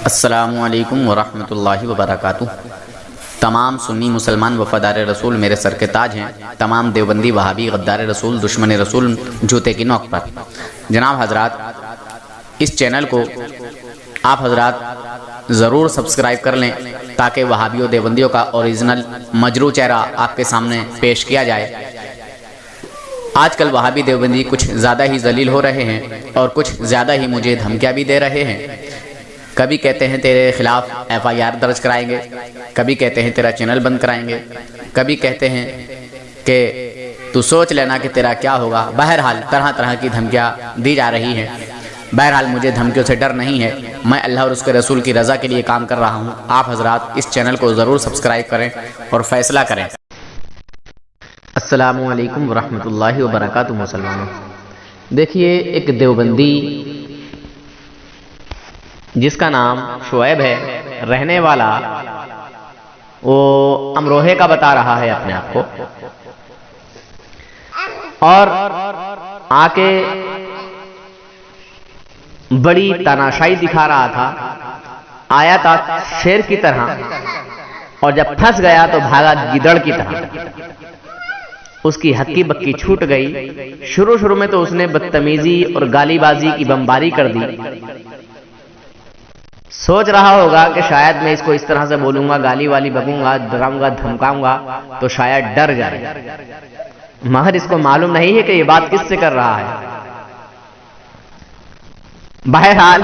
السلام علیکم ورحمۃ اللہ وبرکاتہ۔ تمام سنی مسلمان وفادار رسول میرے سر کے تاج ہیں، تمام دیوبندی وہابی غدار رسول دشمن رسول جوتے کی نوک پر۔ جناب حضرات، اس چینل کو آپ حضرات ضرور سبسکرائب کر لیں تاکہ وہابیوں دیوبندیوں کا اوریجنل مجروح چہرہ آپ کے سامنے پیش کیا جائے۔ آج کل وہابی دیوبندی کچھ زیادہ ہی ذلیل ہو رہے ہیں اور کچھ زیادہ ہی مجھے دھمکیاں بھی دے رہے ہیں۔ کبھی کہتے ہیں تیرے خلاف FIR درج کرائیں گے، کبھی کہتے ہیں تیرا چینل بند کرائیں گے، کبھی کہتے ہیں کہ تو سوچ لینا کہ تیرا کیا ہوگا۔ بہرحال طرح طرح کی دھمکیاں دی جا رہی ہیں۔ بہرحال مجھے دھمکیوں سے ڈر نہیں ہے، میں اللہ اور اس کے رسول کی رضا کے لیے کام کر رہا ہوں۔ آپ حضرات اس چینل کو ضرور سبسکرائب کریں اور فیصلہ کریں۔ السلام علیکم ورحمۃ اللہ وبرکاتہ۔ مسلمانوں، دیکھیے، ایک دیوبندی جس کا نام شعیب ہے، رہنے والا وہ امروہے کا بتا رہا ہے اپنے آپ کو، اور آ کے بڑی تاناشائی دکھا رہا تھا، آیا تھا شیر کی طرح اور جب پھنس گیا تو بھاگا گیدڑ کی طرح۔ اس کی ہکی بکی چھوٹ گئی۔ شروع میں تو اس نے بدتمیزی اور گالی بازی کی بمباری کر دی۔ سوچ رہا ہوگا کہ شاید میں اس کو اس طرح سے بولوں گا، گالی والی بکوں گا، ڈراؤں گا، دھمکاؤں گا تو شاید ڈر جائے، مگر اس کو معلوم نہیں ہے کہ یہ بات کس سے کر رہا ہے۔ بہرحال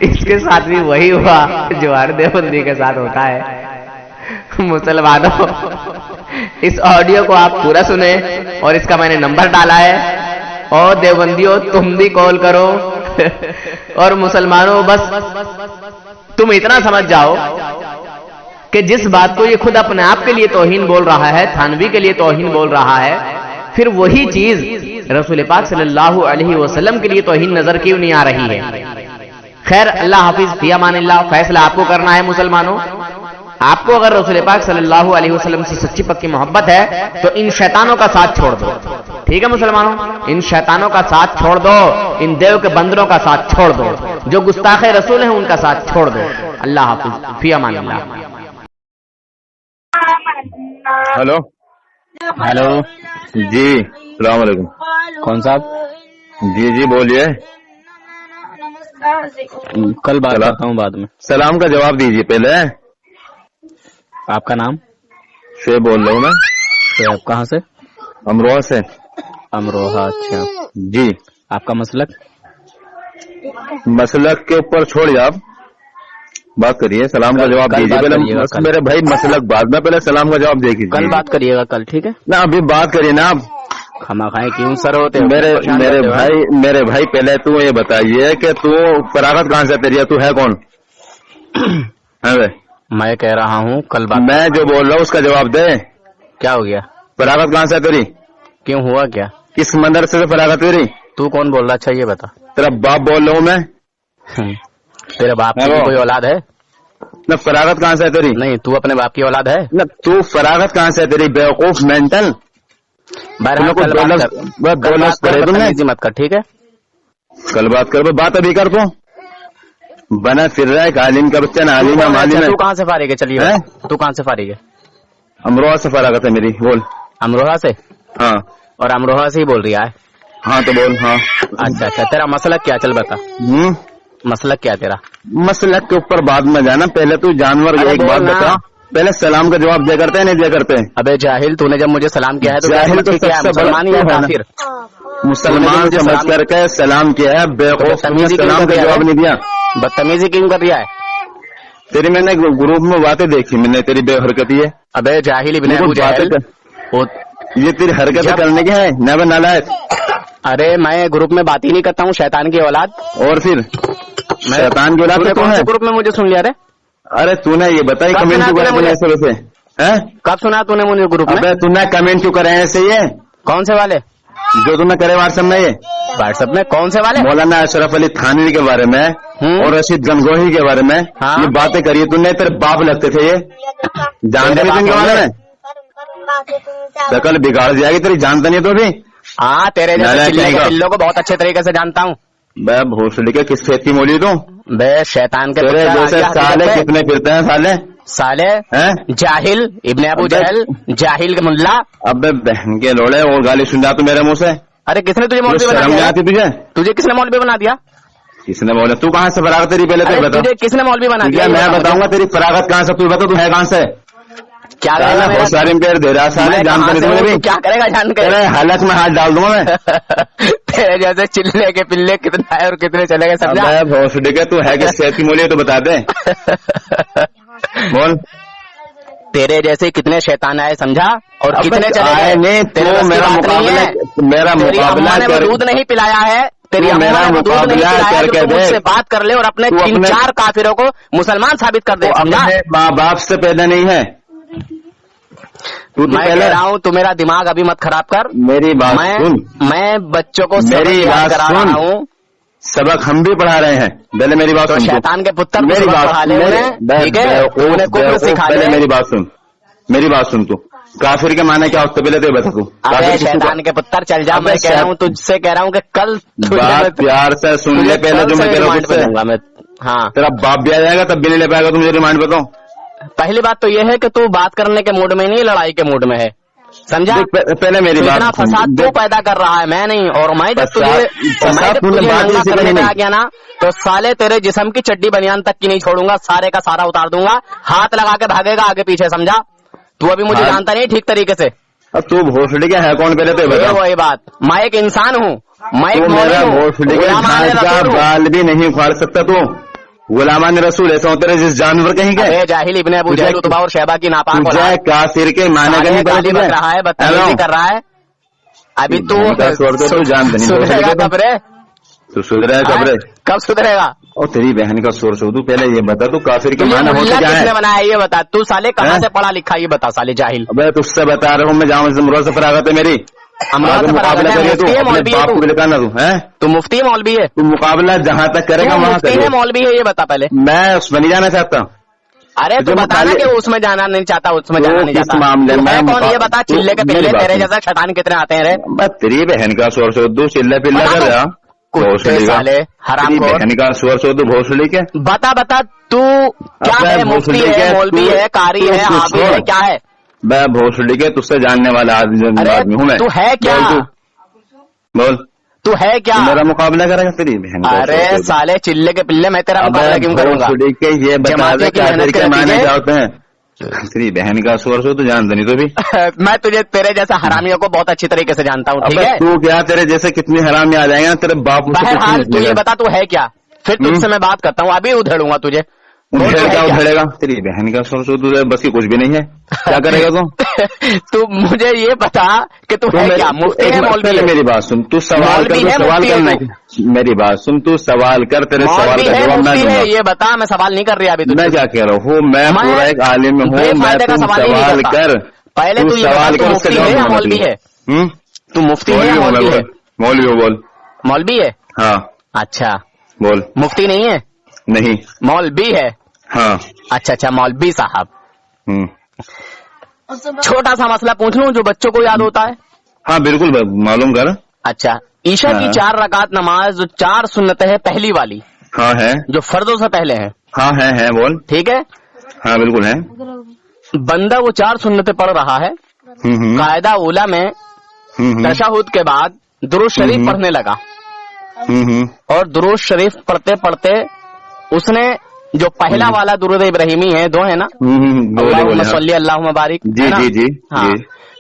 اس کے ساتھ بھی وہی ہوا جو ہر دیوبندی کے ساتھ ہوتا ہے۔ مسلمانوں، اس آڈیو کو آپ پورا سنیں اور اس کا میں نے نمبر ڈالا ہے، اور دیوبندیوں تم بھی کال کرو، اور مسلمانوں بس تم اتنا سمجھ جاؤ کہ جس بات کو یہ خود اپنے آپ کے لیے توہین بول رہا ہے، تھانوی کے لیے توہین بول رہا ہے، پھر وہی چیز رسول پاک صلی اللہ علیہ وسلم کے لیے توہین نظر کیوں نہیں آ رہی ہے؟ خیر، اللہ حافظ، فی امان اللہ۔ فیصلہ آپ کو کرنا ہے مسلمانوں۔ آپ کو اگر رسول پاک صلی اللہ علیہ وسلم سے سچی پکی محبت ہے تو ان شیطانوں کا ساتھ چھوڑ دو، ٹھیک ہے مسلمانوں؟ ان شیطانوں کا ساتھ چھوڑ دو، ان دیو کے بندروں کا ساتھ چھوڑ دو، جو گستاخ رسول ہیں ان کا ساتھ چھوڑ دو۔ اللہ حافظ، فی امان اللہ۔ ہلو ہیلو، جی، السلام علیکم۔ کون صاحب؟ جی بولیے۔ کل بات کرتا ہوں بعد میں۔ سلام کا جواب دیجیے پہلے۔ آپ کا نام؟ شعیب بول رہا ہوں میں۔ شعیب، کہاں سے؟ امروہہ سے۔ امروہہ، اچھا جی۔ آپ کا مسلک؟ مسلک کے اوپر چھوڑیے، آپ بات کریے، سلام کا جواب دیجیے پہلے۔ میرے بھائی مسلک بعد میں، پہلے سلام کا جواب دیکھیے۔ کل بات کریے گا، کل، ٹھیک ہے نا، ابھی بات کریے نا آپ۔ کھما کھائیں کیوں سر ہوتے ہو؟ میرے بھائی پہلے تو یہ بتائیے کہ تو فراغت کہاں سے تیری ہے؟ تو ہے کون؟ میں کہہ رہا ہوں کل بات، میں جو بول رہا ہوں اس کا جواب دے۔ کیا ہو گیا؟ فراغت کہاں سے تیری؟ کیوں ہوا کیا؟ کس مدرسے سے فراغت تیری؟ تو کون بول رہا؟ اچھا یہ بتا۔ تیرا باپ بول رہا ہوں میں۔ تیرے باپ کی کوئی اولاد ہے؟ نہ، فراغت کہاں سے تیری؟ نہیں، تو اپنے باپ کی اولاد ہے؟ نہ، تو فراغت کہاں سے تیری؟ بیوقوف مینٹل۔ مت کر، ٹھیک ہے؟ کل بات کر، بات ابھی کر۔ تو بنا پھر رہا ہے کہ عالم کا بچہ، نہ عالم ہے، معلم ہے۔ تو کہاں سے فارغ ہے؟ چلیے، تو کہاں سے فارغ ہے؟ امروہہ سے فراغت ہے میری، بول۔ امروہہ سے؟ ہاں۔ اور امروہہ سے ہی بول رہی ہے؟ ہاں تو بول۔ ہاں۔ اچھا، تیرا مسلک کیا؟ چل بتا، مسلک کیا تیرا؟ مسلک کے اوپر بعد میں جانا، پہلے تو جانور ایک بات بتا، پہلے سلام کا جواب دیا کرتے ہیں نہیں دیا کرتے؟ ابے جاہل، تو نے جب مجھے سلام کیا ہے تو جاہل تو سب سے بڑا کافر، مسلمان سمجھ کر کے سلام کیا ہے، بیوقوف سلام کا جواب نہیں دیا۔ بدتمیزی کیوں کر رہا ہے؟ تیری میں نے گروپ میں باتیں دیکھی، میں نے تیری بے حرکتی ہے۔ ابے جاہل ابن ابو جہل، یہ تیری حرکتیں کرنے کی ہے، نہ نالائق۔ ارے میں گروپ میں بات ہی نہیں کرتا ہوں، شیطان کی اولاد۔ اور پھر شیطان کی اولاد کون ہے؟ گروپ میں مجھے سن لیا؟ ارے تو نے یہ بتائی کمنٹ کیوں کرے ایسے ویسے؟ کب سنا تو نے مجھے گروپ میں؟ تو نے کمنٹ کیوں کرے ایسے؟ یہ کون سے والے جو تم نے کرے واٹس ایپ میں؟ یہ واٹس ایپ میں کون سے والے؟ مولانا اشرف علی تھانوی کے بارے میں اور رشید گنگوہی کے بارے میں یہ باتیں کریے تم نے۔ تیرے باپ لگتے تھے یہ، جانتے نہیں تم کے بارے میں؟ شکل بگاڑ جائے گی تیری، جانتا نہیں تو بھی؟ ہاں، تیرے جیسے پلوں کو بہت اچھے طریقے سے جانتا ہوں۔ میں بھوسڑی کے کس کھیت کی مولی تو बे शैतान के तेरे जैसे साले कितने फिरते हैं साले हैं? जाहिल इब्ने अबू जहल, जाहिल के मुल्ला। अबे बहन के लोड़े, और गाली सुन जा तू मेरे मुंह से। अरे किसने तुझे मौलवी बना दिया? तुझे तुझे किसने मौलवी बना दिया? किसने बोला? तू कहाँ से फरागत तेरी, पहले तो बता। तुझे किसने मौलवी बना दिया? मैं बताऊंगा तेरी फरागत कहाँ से, तू बता तू है कहाँ से? क्या करेगा? बहुत सारे पेड़ दे रहा साले, जानते नहीं भी। क्या करेगा जान कर? हालत में हाथ डाल दूंगा मैं। तेरे जैसे चिल्ले के पिल्ले कितने आए और कितने चले गए समझा? भोसड़ी के तू है कि सेहत की मूल्य तो बता दे। बोल। तेरे जैसे कितने शैतान आए समझा, और कितने चले गए? मेरा मुकाबला कर, दूध नहीं पिलाया है तेरी अम्मा ने, दूध नहीं पिलाया, तो मुझसे बात कर ले और अपने 3-4 काफिरों को मुसलमान साबित कर दे समझा? माँ बाप से पैदा नहीं है तू। मैं कह रहा हूँ तू मेरा दिमाग अभी मत खराब कर। मेरी बात सुन। मैं बच्चों को मेरी बात करा रहा हूँ, सबक हम भी पढ़ा रहे हैं। पहले मेरी बात सुन। शैतान के पुत्र मेरी बात पढ़ा ले, ठीक है? उन्हें कुफ्र सिखा ले। मेरी बात सुन तू। काफिर के माने क्या होता पहले तो बता तू। अरे शैतान के पुत्र चल जा, मैं कह रहा हूँ तुझसे, कह रहा हूँ कि कल बात प्यार से सुन ले पहले, जो मैं कह रहा हूँ। हाँ, तेरा बाप भी आ जाएगा तब भी नहीं ले पाएगा तू, मुझे रिमांड बताओ। पहली बात तो ये है कि तू बात करने के मूड में नहीं, लड़ाई के मूड में है समझा? पहले मेरी बात। इतना फसाद तू पैदा कर रहा है, मैं नहीं। और मैं जब तुझे नंगा करने में आ गया ना, तो साले तेरे जिस्म की चड्डी बनियान तक की नहीं छोड़ूंगा, सारे का सारा उतार दूंगा, हाथ लगा के भागेगा आगे पीछे समझा? तू अभी मुझे जानता नहीं ठीक तरीके से। अब तू भोसड़ी का है कौन पहले तो बता। वही बात, मैं एक इंसान हूँ, मैं एक भोसड़ी का बाल भी नहीं उखाड़ सकता तू। गुलामान रसूल ऐसा होते रहे जिस जानवर कहीं गए। जाहिल इब्ने अबू जहल उतबा और शैबा की नापाक औलाद, काफिर के माने का नहीं पता रहा है, बदतमीजी कर रहा है। अभी तू सुधरेगा कब रे? तू सुधरेगा कब रे? कब सुधरेगा? और तेरी बहन का शोर शोर, तू पहले ये बता तू काफिर के माना होता क्या है? किसने बनाया ये बता तू, साले कहाँ से पढ़ा लिखा ये बता साले जाहिल। अबे तुझसे बता रहा हूँ मैं, जाऊँ मुराद से फरागत है मेरी। मुकाबला करिए तू अपने बाप को लिखाना तू है। तू मुफ्ती मौलवी है, तू मुकाबला जहाँ तक करेगा वहाँ करिए। मौलवी है ये बता पहले। मैं उसमें नहीं जाना चाहता। अरे तू बताना कि उसमें जाना नहीं चाहता, उसमें जाना नहीं चाहता। मामले में कौन ये बता? चिल्ले के पिल्ले तेरे जैसा शैतान कितने आते हैं रे? तेरी बहन का शोर शोर दू, चिल्ला पिल्ला कर रहा साले हराम को। बहन का शोर शोर दू भोसड़ी के। बता तू क्या है? मुफ्ती है, मौलवी है, कारी है, हाफिज है, क्या है? मैं भोसड़ी के तुझसे जानने वाला आदमी हूँ मैं। तू है क्या? बोल तू है क्या? मेरा मुकाबला करेगा तेरी बहन? अरे साले चिल्ले के पिल्ले, मैं तेरा मुकाबला क्यों करूंगा? के ये बता दे के माने क्या होते हैं? तेरी बहन का शोर शोर तू जानता नहीं तो भी। मैं तुझे तेरे जैसा हरामियों को बहुत अच्छी तरीके से जानता हूँ, ठीक है? तू क्या, तेरे जैसे कितने हरामी आ जाएंगे तेरे बाप। तू ये बता तू है क्या, फिर तुझसे मैं बात करता हूँ। अभी उधेड़ूंगा तुझे। क्या उधेड़ेगा? तेरी बहन का शोर शोर तुझे बस की कुछ भी नहीं है, क्या करेगा तू? तू मुझे ये बता कि तू है क्या? मुफ्ती है, मौलवी है? मेरी बात सुन, तू सवाल कर, सवाल करना। मेरी बात सुन, तू सवाल कर, तेरे सवाल का जवाब मैं दूंगा। ये बता, मैं सवाल नहीं कर रही अभी। मैं क्या कह रहा हूँ, मैं पूरा एक आलिम हूँ, मैं सवाल कर। पहले तू सवाल कर, मुफ्ती है या मौलवी है? तू मुफ्ती है या मौलवी है? मौलवी हो। बोल। मौलवी है? हाँ। अच्छा बोल। मुफ्ती नहीं है? नहीं। मौलवी है? हाँ। अच्छा मौलवी साहब, छोटा सा मसला पूछ लूं जो बच्चों को याद होता है? हाँ बिल्कुल मालूम कर। अच्छा, ईशा की 4 रकात नमाज जो 4 सुन्नतें है, पहली वाली हाँ है, जो फर्जों से पहले है। हाँ है बोल। ठीक है, हाँ बिल्कुल है। बंदा वो 4 सुन्नतें पढ़ रहा है, कायदा उला में तशहुद के बाद दुरूद शरीफ पढ़ने लगा, और दुरूद शरीफ पढ़ते पढ़ते उसने जो पहला वाला दुरूद इब्राहिमी है, 2 है ना, अल्लाहुम्मा सल्ली अल्लाहुम्मा बारिक, जी। हाँ,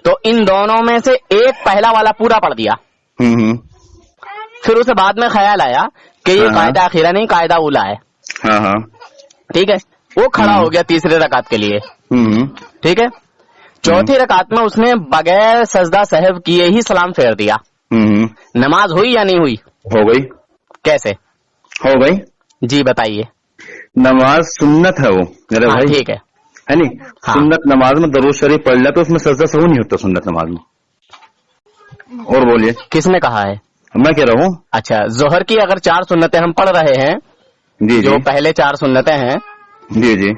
तो इन दोनों में से एक पहला वाला पूरा पढ़ दिया। फिर उसे बाद में ख्याल आया कि ये कायदा अखीरा नहीं, कायदा उला है। ठीक है, वो खड़ा हो गया तीसरे रकात के लिए। ठीक है, चौथी रकात में उसने बगैर सजदा सहव किए ही सलाम फेर दिया। नमाज हुई या नहीं हुई? हो गई। कैसे हो गई? जी बताइए। नमाज सुन्नत है वो मेरे भाई। ठीक है नहीं? हाँ। सुन्नत नमाज में दरूद शरीफ पढ़ लिया तो उसमें सजदा सहू नहीं होता सुन्नत नमाज में। और बोलिए, किसने कहा है? मैं कह रहा हूँ। अच्छा, जोहर की अगर 4 सुन्नतें हम पढ़ रहे हैं, जी जो पहले 4 सुन्नतें हैं, जी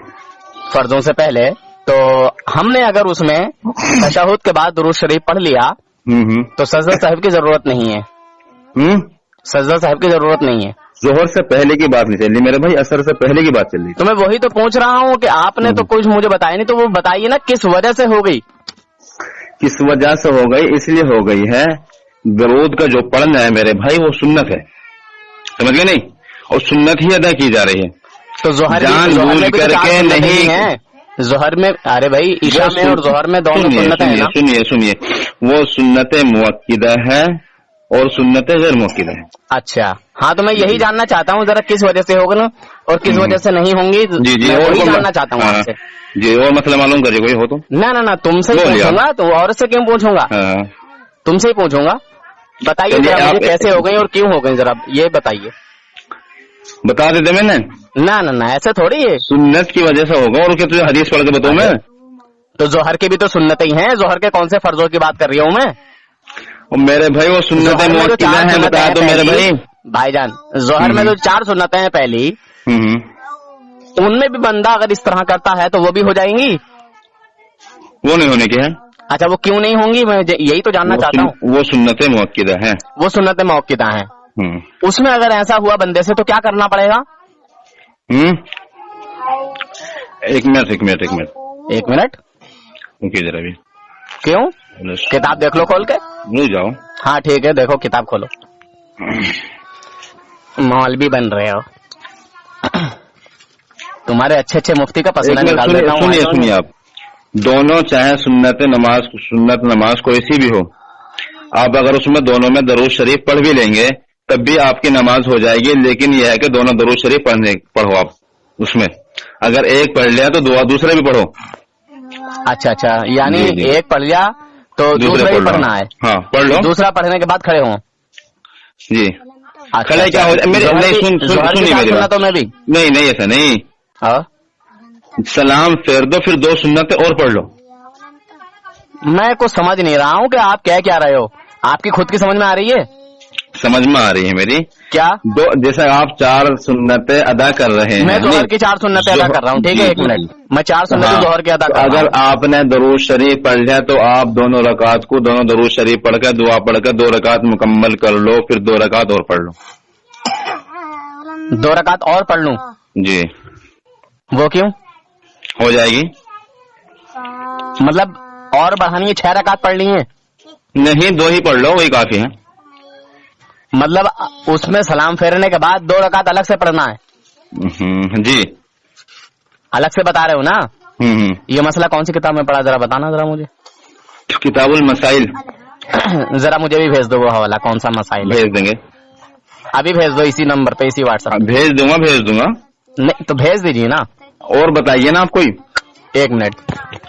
फर्जों से पहले, तो हमने अगर उसमें तशहुद के बाद दुरूद शरीफ पढ़ लिया तो सजदा साहिब की जरूरत नहीं है। सजदा साहब की जरूरत नहीं है। जोहर से पहले की बात नहीं चल रही मेरे भाई, असर से पहले की बात चल रही। तो मैं वही तो पूछ रहा हूँ कि आपने तो कुछ मुझे बताया नहीं, तो वो बताइए ना किस वजह से हो गई। किस वजह से हो गई? इसलिए हो गई है, दरूद का जो पढ़ना है मेरे भाई वो सुन्नत है, समझ गए नहीं, और सुन्नत ही अदा की जा रही है। तो जोहर जानबूझ करके नहीं है जोहर में, अरे भाई ईशा में और जोहर में दोनों सुन्नत है ना। सुनिए, वो सुन्नत मुअक्किदा है और सुन्नत गैर मुअक्किदा है। अच्छा हाँ, तो मैं यही जानना चाहता हूँ जरा किस वजह से होगा ना और किस वजह से नहीं होंगी। जी मैं वही जानना चाहता हूँ आपसे। जी, और मतलब मालूम करिए कोई हो तो। ना तुमसे ही पूछूंगा, तो और से क्यों पूछूंगा, तुमसे ही पूछूंगा। बताइए जरा मुझे कैसे हो गई और क्यों हो गई, जरा ये बताइए। बता देते मैंने। ना ऐसे थोड़ी है, सुन्नत की वजह से होगा। और क्या तुझे हदीस पढ़ के बताऊं मैं? तो जोहर की भी तो सुन्नत ही है, जोहर के कौन से फर्जों की बात कर रही हूँ मैं? और मेरे भाई वो सुन्नतें मुअक्किदा हैं, बता दो मेरे भाईजान। जोहर में तो 4 सुन्नतें हैं पहली, उनमें भी बंदा अगर इस तरह करता है तो वो भी हो जाएंगी? वो नहीं होने की है। अच्छा, वो क्यों नहीं होंगी, मैं यही तो जानना चाहता हूँ। वो सुन्नतें मुअक्किदा हैं, वो सुन्नतें मुअक्किदा हैं। उसमें अगर ऐसा हुआ बंदे से तो क्या करना पड़ेगा? एक मिनट रुकिए जरा भी। क्यों? किताब देख लो खोल के। नहीं जाओ। हाँ ठीक है, देखो किताब खोलो। मौलवी बन रहे हो तुम्हारे अच्छे मुफ्ती का पसीना निकाल देता हूँ। सुनिए आप दोनों, चाहे सुन्नत नमाज कोई सी भी हो, आप अगर उसमें दोनों में दरूद शरीफ पढ़ भी लेंगे तब भी आपकी नमाज हो जाएगी। लेकिन यह है कि दोनों दरूद शरीफ पढ़ो आप उसमें। अगर एक पढ़ लिया तो दुआ दूसरे भी पढ़ो। अच्छा, यानी एक पढ़ लिया तो दूसरा ही पढ़ना है। हाँ पढ़ लो, दूसरा पढ़ने के बाद खड़े हो जी। खड़े क्या हो मेरे? सुनिए मेरी बात। तो मैं भी नहीं ऐसा नहीं। सलाम फेर दो, फिर 2 सुन्नतें और पढ़ लो। मैं कुछ समझ नहीं रहा हूँ कि आप क्या रहे हो। आपकी खुद की समझ में आ रही है? समझ में आ रही है मेरी। क्या? जैसे आप 4 सुन्नतें अदा कर रहे हैं, मैं जोहर की 4 सुन्नतें अदा कर रहा हूँ। ठीक है, 1 मिनट, मैं 4 सुन्नतें जोहर की अदा कर रहा हूँ। अगर आपने दरूद शरीफ पढ़ लिया तो आप दोनों रकात को दोनों दरूद शरीफ पढ़कर दुआ पढ़कर 2 रकात मुकम्मल कर लो, फिर 2 रकात और पढ़ लो। 2 रकात और पढ़ लूं? जी। वो क्यों? हो जाएगी। मतलब और बढ़ानी है, 6 रकात पढ़ ली है? नहीं, 2 ही पढ़ लो, वही काफी है। मतलब उसमें सलाम फेरने के बाद 2 रकात अलग से पढ़ना है? जी। अलग से बता रहे हो ना? ये मसला कौन सी किताब में पढ़ा, जरा बताना जरा मुझे। किताबुल मसाइल। जरा मुझे भी भेज दो वो हवाला, कौन सा मसाइल? भेज देंगे, अभी भेज दो इसी नंबर पे, इसी व्हाट्सएप। भेज दूंगा। नहीं तो भेज दीजिए ना। और बताइए ना आप कोई। 1 मिनट,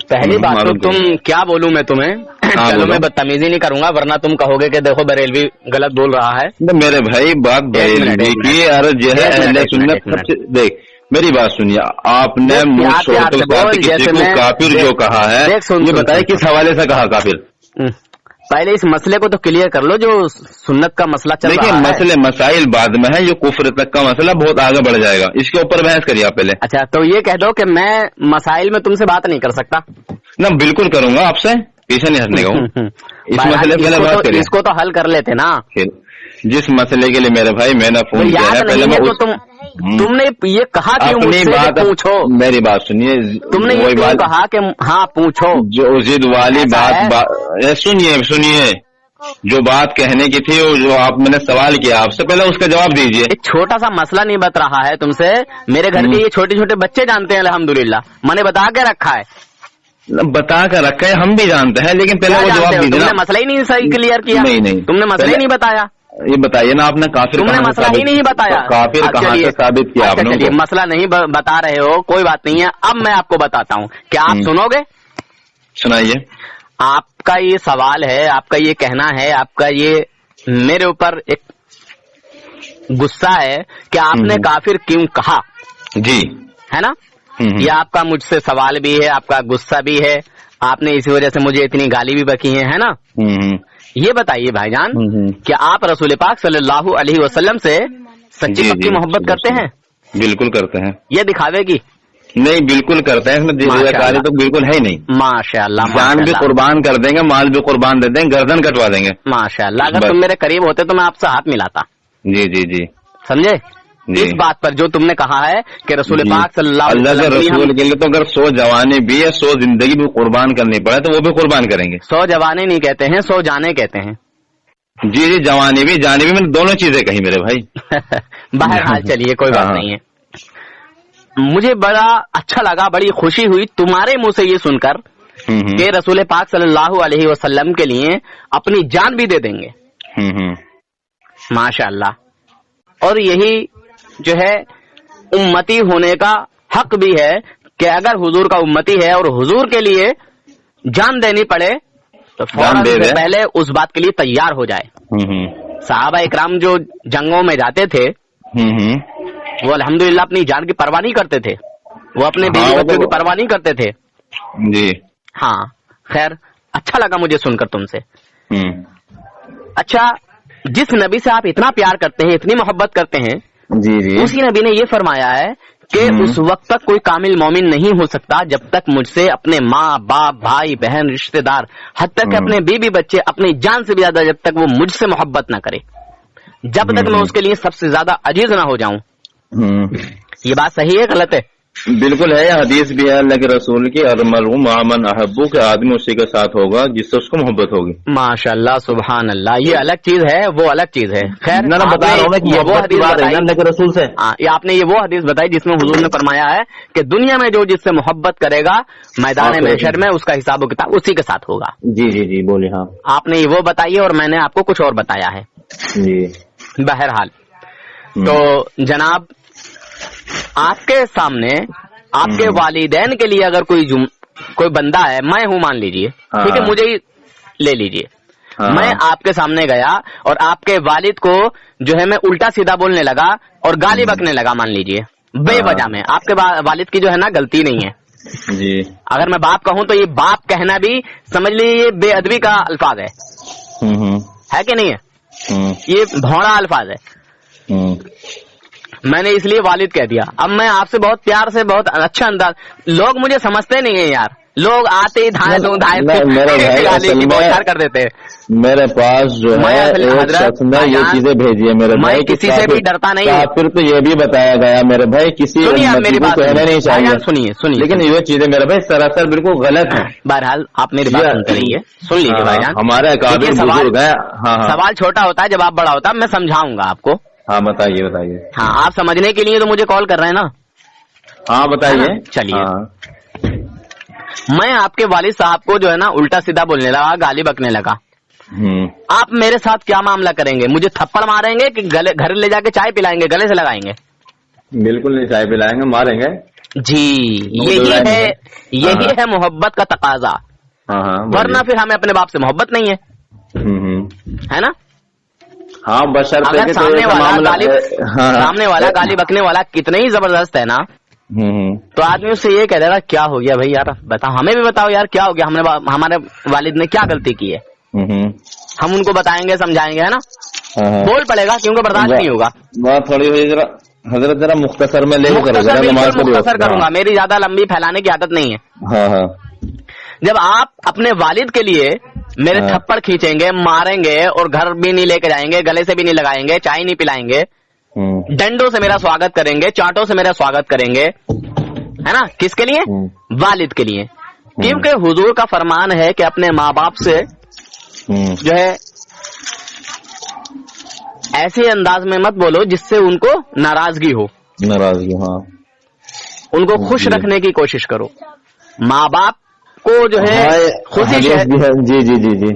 पहली बात तो तुम क्या बोलूं मैं तुम्हें? चलो मैं बदतमीजी नहीं करूंगा, वरना तुम कहोगे कि देखो बरेलवी गलत बोल रहा है। मेरे भाई बात बरेलवी की, अरे जो है अहले सुन्नत। देख मेरी बात सुनिए, आपने मुझ किसी को काफिर जो कहा है, ये बताइए किस हवाले से कहा काफिर? पहले इस मसले को तो क्लियर कर लो, जो सुन्नत का मसला चल रहा है। मसले मसाइल बाद में है, ये कुफ्र तक का मसला बहुत आगे बढ़ जाएगा, इसके ऊपर बहस करिए आप पहले। अच्छा, तो ये कह दो कि मैं मसाइल में तुमसे बात नहीं कर सकता ना? बिल्कुल करूंगा, आपसे पीछे नहीं हटने का। इस मसले पहले बात करिए, इसको तो हल कर लेते ना। जिस मसले के लिए मेरे भाई मैंने फोन किया है, पहले मैं तुमने ये कहा कि मुझसे पूछो। मेरी बात सुनिए, तुमने ये क्यों कहा कि हाँ पूछो? जो जिद वाली बात सुनिए, जो बात कहने की थी, जो आप मैंने सवाल किया आपसे, पहले उसका जवाब दीजिए। एक छोटा सा मसला नहीं बता रहा है तुमसे, मेरे घर के ये छोटे छोटे बच्चे जानते हैं अल्हम्दुलिल्लाह, मैंने बता के रखा है। बता कर रखा है, हम भी जानते हैं, लेकिन पहले वो जवाब दीजिए। तुमने मसला ही नहीं सही क्लियर किया। नहीं, तुमने मसला ही नहीं बताया। ये बताइए ना, आपने काफिर तुमने मसला ही नहीं बताया। काफिर कहाँ से साबित किया आपने? चलिए, मसला नहीं बता रहे हो, कोई बात नहीं है। अब मैं आपको बताता हूँ, क्या आप सुनोगे? सुनाइए। आपका ये सवाल है, आपका ये कहना है, आपका ये मेरे ऊपर एक गुस्सा है कि आपने काफिर क्यों कहा। जी, है ना? ये आपका मुझसे सवाल भी है, आपका गुस्सा भी है, आपने इसी वजह से मुझे इतनी गाली भी बकी है ना? ये बताइए भाईजान, क्या आप रसूल पाक सल्लल्लाहु अलैहि वसल्लम से सच्ची पक्की मोहब्बत करते हैं? बिल्कुल करते हैं। ये दिखावे की? नहीं, बिल्कुल करते हैं, इसमें दिलदारी तो बिल्कुल है ही नहीं। माशाअल्लाह। जान भी कुर्बान कर देंगे, माल भी कुर्बान दे देंगे, गर्दन कटवा देंगे। माशाअल्लाह। अगर तुम मेरे करीब होते तो मैं आपसे हाथ मिलाता। जी जी जी, समझे जी। इस बात पर जो तुमने कहा है कि रसूल जी। पाक सल्लल्लाहु अलैहि अल्लाह के वसल्लम रसूल के लिए तो अगर 100 जवानी भी है, 100 जिंदगी भी कुर्बान करनी पड़े तो वो भी कुर्बान करेंगे। 100 जवाने नहीं कहते हैं, 100 जाने कहते हैं। जी जी, जवानी भी जानी भी, मैंने दोनों चीजें कही मेरे भाई। बहरहाल चलिए कोई बात हाँ। नहीं है। मुझे बड़ा अच्छा लगा, बड़ी खुशी हुई तुम्हारे मुंह से ये सुनकर कि रसूल पाक सल्लल्लाहु अलैहि वसल्लम के लिए अपनी जान भी दे देंगे। माशाअल्लाह। और यही जो है उम्मती होने का हक भी है कि अगर हुजूर का उम्मती है और हुजूर के लिए जान देनी पड़े तो फौरन से पहले उस बात के लिए तैयार हो जाए। सहाबा इकराम जो जंगों में जाते थे वो अल्हम्दुलिल्लाह अपनी जान की परवाह नहीं करते थे, वो अपने बीवी बच्चों की परवाह नहीं करते थे जी। हाँ खैर, अच्छा लगा मुझे सुनकर तुमसे। अच्छा, जिस नबी से आप इतना प्यार करते हैं, इतनी मोहब्बत करते हैं, जी जी, उसी नबी ने ये फरमाया है कि उस वक्त तक कोई कामिल मोमिन नहीं हो सकता जब तक मुझसे अपने माँ बाप भाई बहन रिश्तेदार हद तक अपने बीवी बच्चे अपनी जान से भी ज्यादा जब तक वो मुझसे मोहब्बत ना करे, जब तक मैं उसके लिए सबसे ज्यादा अजीज ना हो जाऊं। ये बात सही है गलत है? बिल्कुल है, हदीस भी है अल्लाह के रसूल की, और मरहूम आमन अहब्बू के आदमी उसी के साथ होगा जिससे उसको मोहब्बत होगी। माशाअल्लाह सुभान अल्लाह, ये अलग चीज है, वो अलग चीज है। खैर, बता रहा हूँ कि वो हदीस बताई अल्लाह के रसूल से, ये आपने ये वो हदीस बताई जिसमें हुजूर ने फरमाया है कि दुनिया में जो जिससे मोहब्बत करेगा मैदान महशर में उसका हिसाब व किताब उसी के साथ होगा। जी जी जी, बोलिए। हाँ, आपने ये वो बताई है और मैंने आपको कुछ और बताया है जी। बहरहाल, तो जनाब आपके सामने आपके वालिदैन के लिए अगर कोई बंदा है, मैं हूं मान लीजिए, ठीक है, मुझे ही ले लीजिए, मैं आपके सामने गया और आपके वालिद को जो है मैं उल्टा सीधा बोलने लगा और गाली बकने लगा मान लीजिए बेवजह में, आपके वालिद की जो है ना गलती नहीं है जी। अगर मैं बाप कहूं तो ये बाप कहना भी समझ लीजिए ये बेअदबी का अल्फाज है कि नहीं है? ये भौड़ा अल्फाज है। मैंने इसलिए वालिद कह दिया। अब मैं आपसे बहुत प्यार से, बहुत अच्छा अंदाज, लोग मुझे समझते नहीं है यार, लोग आते ही धाए कर देते हैं। मेरे पास जो है एक शख्स ने ये चीजें भेजी है मेरे भाई, मैं किसी से भी डरता नहीं है। फिर तो ये भी बताया गया मेरे भाई, किसी मेरी बात कहना नहीं चाहिए, सुनिए, लेकिन ये चीजें मेरे भाई सरासर बिल्कुल गलत है। बहरहाल आप मेरी बात सुनते रहिए, सुन लीजिए भाईजान। हमारे काबिल बुजुर्ग है। सवाल छोटा होता है, जब आप बड़ा होता है मैं समझाऊंगा आपको। हाँ बताइए। हाँ, आप समझने के लिए तो मुझे कॉल कर रहे हैं ना। हाँ बताइए। चलिए, मैं आपके वालिद साहब को जो है ना उल्टा सीधा बोलने लगा, गाली बकने लगा। आप मेरे साथ क्या मामला करेंगे? मुझे थप्पड़ मारेंगे कि गले घर ले जाके चाय पिलाएंगे, गले से लगाएंगे? बिल्कुल नहीं, चाय पिलाएंगे, मारेंगे जी। यही है मोहब्बत का तकाजा। वरना फिर हमें अपने बाप से मोहब्बत नहीं है ना। हाँ, बशर्ते अगर सामने वाला गाली बकने वाला कितना ही जबरदस्त है ना, तो आदमी उससे ये कह देगा क्या हो गया भाई यार, बताओ, हमें भी बताओ यार क्या हो गया, हमारे वालिद ने क्या गलती की है। हम उनको बताएंगे, समझाएंगे, है ना, बोल पड़ेगा क्योंकि बर्दाश्त नहीं होगा। बात थोड़ी हुई, जरा हजरत जरा मुख्तसर में ले मुख्तसर करूंगा, मेरी ज्यादा लंबी फैलाने की आदत नहीं है। जब आप अपने वालिद के लिए मेरे थप्पड़ खींचेंगे, मारेंगे और घर भी नहीं लेके जाएंगे, गले से भी नहीं लगाएंगे, चाय नहीं पिलाएंगे, डंडों से मेरा स्वागत करेंगे, चांटों से मेरा स्वागत करेंगे, है ना, किसके लिए? वालिद के लिए। क्योंकि हुजूर का फरमान है कि अपने माँ बाप से जो है ऐसे अंदाज में मत बोलो जिससे उनको नाराजगी हो। हाँ, उनको खुश रखने की कोशिश करो। माँ बाप को जो है खुशी से, जी,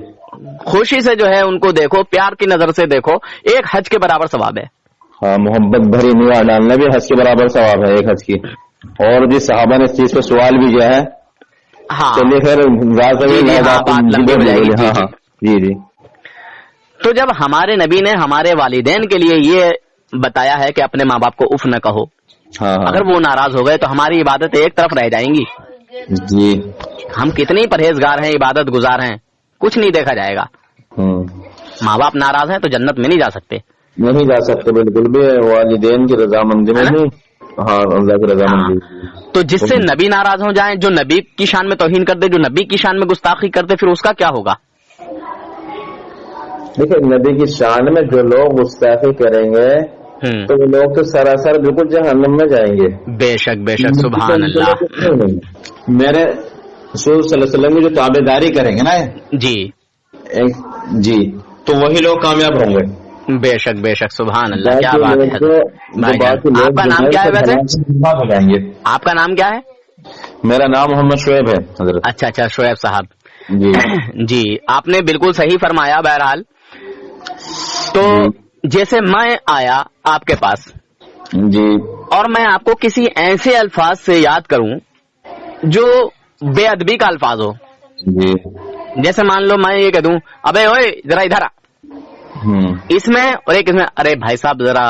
खुशी से जो है उनको देखो, प्यार की नजर से देखो, एक हज के बराबर सवाब है। हाँ, मोहब्बत भरी निगाह डालना भी हज के बराबर सवाब है, एक हज की। और जिस सहाबा ने इस चीज पे सवाल भी किया है। हाँ, चलिए फिर जी। तो जब हमारे नबी ने हमारे वालिदैन के लिए ये बताया है कि अपने माँ बाप को उफ न कहो, अगर वो नाराज हो गए तो हमारी इबादत एक तरफ रह जाएंगी जी। हम कितने परहेजगार हैं, इबादत गुजार हैं, कुछ नहीं देखा जाएगा। माँ बाप नाराज हैं तो जन्नत में नहीं जा सकते, बिल्कुल भी, वालिदैन की रजामंदी में नहीं। हाँ, अल्लाह की रजामंदी। तो जिससे नबी नाराज हो जाएं, जो नबी की शान में तौहीन कर दे, जो नबी की शान में गुस्ताखी कर दे, फिर उसका क्या होगा? دیکھیں نبی کی شان میں جو لوگ گستاخی کریں گے تو وہ لوگ تو سراسر بالکل جہنم میں جائیں گے. بے شک بے شک سبحان اللہ. میرے رسول صلی اللہ علیہ وسلم کی جو تابع داری کریں گے نا جی تو وہی لوگ کامیاب ہوں گے. بے شک سبحان اللہ. کیا بات ہے بھائی جان. آپ کا نام کیا ہے ویسے؟ آپ کا نام کیا ہے؟ میرا نام محمد شعیب ہے حضرت. اچھا شعیب صاحب جی آپ نے بالکل صحیح فرمایا. بہرحال تو جیسے میں آیا آپ کے پاس جی اور میں آپ کو کسی ایسے الفاظ سے یاد کروں جو بے ادبی کا الفاظ ہو جی، جیسے مان لو میں یہ کہہ دوں ابے اوئے ذرا ادھر آ، اس میں اور ایک اس میں ارے بھائی صاحب ذرا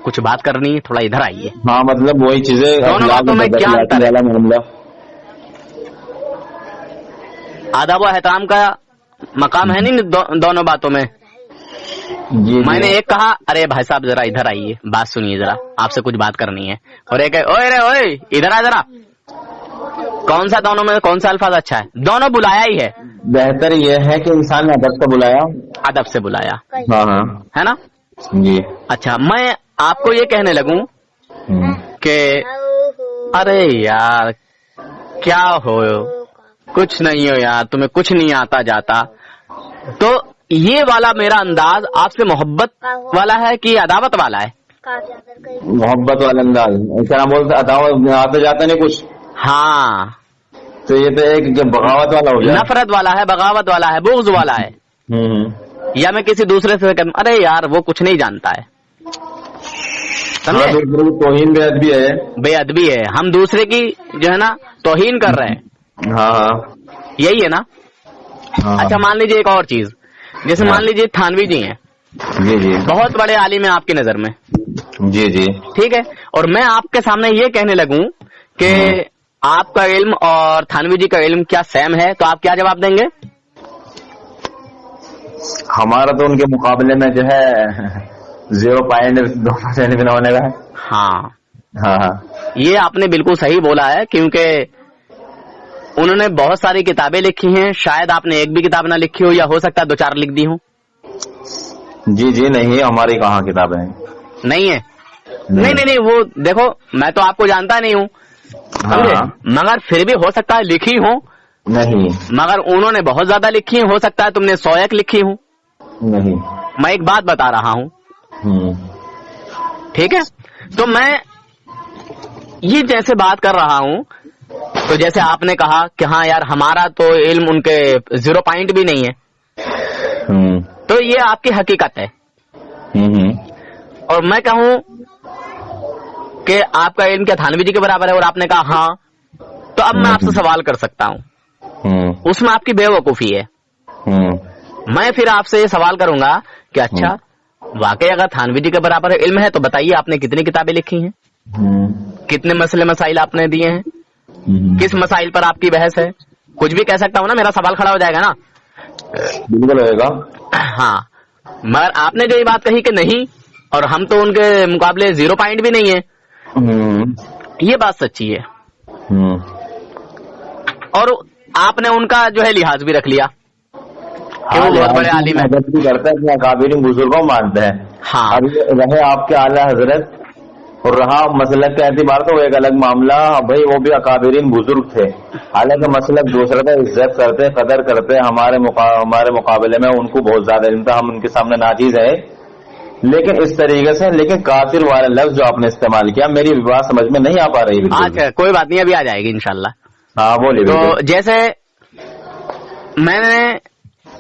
کچھ بات کرنی ہے تھوڑا ادھر آئیے. ہاں مطلب وہی چیزیں دونوں باتوں میں کیا انتر ہے؟ معاملہ آداب و احترام کا مقام ہے نہیں دونوں باتوں میں. جی میں نے ایک کہا ارے بھائی صاحب ذرا ادھر آئیے بات سنیے ذرا آپ سے کچھ بات کرنی ہے، اور ایک اوئے رے اوئے ادھر آ ذرا. کون سا دونوں میں کون سا الفاظ اچھا ہے؟ دونوں بلایا ہی ہے. بہتر یہ ہے کہ انسان نے ادب سے بلایا. ادب سے بلایا ہاں ہے نا جی. اچھا میں آپ کو یہ کہنے لگوں کہ ارے یار کیا ہو کچھ نہیں ہو یار تمہیں کچھ نہیں آتا جاتا، تو یہ والا میرا انداز آپ سے محبت والا ہے کہ عداوت والا ہے؟ محبت والا انداز. ایسا نہ بولتا عداوت آتا جاتا نہیں کچھ. ہاں تو یہ تو ایک بغاوت والا ہو گیا. نفرت والا ہے، بغاوت والا ہے، بغض والا ہے. یا میں کسی دوسرے سے کہوں ارے یار وہ کچھ نہیں جانتا ہے، سمجھے؟ توہین بے ادبی ہے. بے ادبی ہے، ہم دوسرے کی جو ہے نا توہین کر رہے ہیں. ہاں یہی ہے نا. اچھا مان لیجیے ایک اور چیز، جیسے مان لیجیے تھانوی جی ہیں جی جی بہت بڑے عالم ہیں آپ کی نظر میں، جی جی ٹھیک ہے، اور میں آپ کے سامنے یہ کہنے لگوں کہ آپ کا علم اور تھانوی جی کا علم کیا سیم ہے، تو آپ کیا جواب دیں گے؟ ہمارا تو ان کے مقابلے میں جو ہے 0.2% بھی نہ ہونے کا ہے. ہاں ہاں یہ آپ نے بالکل صحیح بولا ہے، کیونکہ انہوں نے بہت ساری کتابیں لکھی ہیں، شاید آپ نے ایک بھی کتاب نہ لکھی ہو، یا ہو سکتا ہے 2-4 لکھ دی ہوں. جی نہیں ہماری کہاں کتابیں ہیں. نہیں ہے. نہیں وہ دیکھو میں تو آپ کو جانتا نہیں ہوں، مگر پھر بھی ہو سکتا ہے لکھی ہوں. نہیں مگر انہوں نے بہت زیادہ لکھی ہو سکتا ہے تم نے 100 لکھی ہوں. نہیں میں ایک بات بتا رہا ہوں، ٹھیک ہے. تو میں یہ جیسے بات کر رہا ہوں تو جیسے آپ نے کہا کہ ہاں یار ہمارا تو علم ان کے 0 بھی نہیں ہے، تو یہ آپ کی حقیقت ہے. اور میں کہوں کہ آپ کا علم کیا تھانوی جی کے برابر ہے، اور آپ نے کہا ہاں، تو اب میں آپ سے سوال کر سکتا ہوں، اس میں آپ کی بے وقوفی ہے. میں پھر آپ سے یہ سوال کروں گا کہ اچھا واقعی اگر تھانوی جی کے برابر علم ہے تو بتائیے آپ نے کتنی کتابیں لکھی ہیں، کتنے مسائل آپ نے دیے ہیں، کس مسائل پر آپ کی بحث ہے؟ کچھ بھی کہہ سکتا ہوں نا، میرا سوال کھڑا ہو جائے گا نا. بالکل ہوئے گا. ہاں مگر آپ نے جو یہ بات کہی کہ نہیں اور ہم تو ان کے مقابلے 0 بھی نہیں ہے، یہ بات سچی ہے. اور آپ نے ان کا جو ہے لحاظ بھی رکھ لیا کہ وہ بہت بڑے عالم ہیں. کرتا ہے اکابرین بزرگوں مانتے ہیں. ہاں اب رہے آپ کے اعلیٰ حضرت اور رہا مسلک کا اعتبار تو وہ ایک الگ معاملہ. بھائی وہ بھی اکابرین بزرگ تھے، حالانکہ مسلک دوسرا تھا. عزت کرتے قدر کرتے، ہمارے مقابلے میں ان کو بہت زیادہ علم تھا، ہم ان کے سامنے ناچیز ہے. لیکن اس طریقے سے لیکن کافر والا لفظ جو آپ نے استعمال کیا میری بات سمجھ میں نہیں آ پا رہی. اچھا کوئی بات نہیں، ابھی آ جائے گی انشاءاللہ. ہاں بولیے. تو جیسے میں نے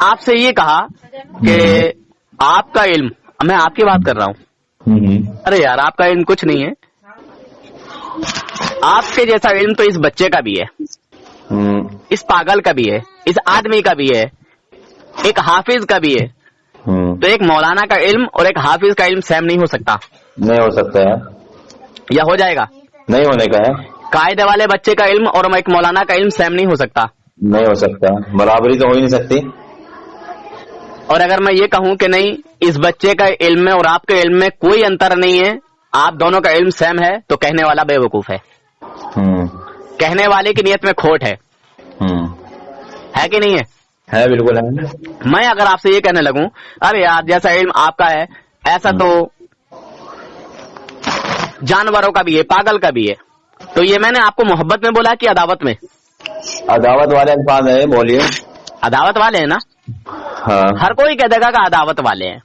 آپ سے یہ کہا کہ آپ کا علم، میں آپ کی بات کر رہا ہوں، ارے یار آپ کا علم کچھ نہیں ہے. آپ کے جیسا علم تو اس بچے کا بھی ہے، اس پاگل کا بھی ہے، اس آدمی کا بھی ہے، ایک حافظ کا بھی ہے. تو ایک مولانا کا علم اور ایک حافظ کا علم سیم نہیں ہو سکتا. نہیں ہو سکتا ہے. یا ہو جائے گا؟ نہیں ہونے کا ہے. قاعدے والے بچے کا علم اور ایک مولانا کا علم سیم نہیں ہو سکتا. نہیں ہو سکتا، برابری تو ہو ہی نہیں سکتی. اور اگر میں یہ کہوں کہ نہیں اس بچے کا علم میں اور آپ کے علم میں کوئی انتر نہیں ہے، آپ دونوں کا علم سیم ہے، تو کہنے والا بے وقوف ہے. کہنے والے کی نیت میں کھوٹ ہے کہ نہیں ہے؟ ہے بالکل ہے. میں اگر آپ سے یہ کہنے لگوں ارے یار جیسا علم آپ کا ہے ایسا تو جانوروں کا بھی ہے, پاگل کا بھی ہے, تو یہ میں نے آپ کو محبت میں بولا کہ عداوت میں؟ عداوت والے الفاظ ہیں, بولیے. عداوت والے ہیں نا؟ ہاں, ہر کوئی کہہ دے گا کہ عداوت والے ہیں,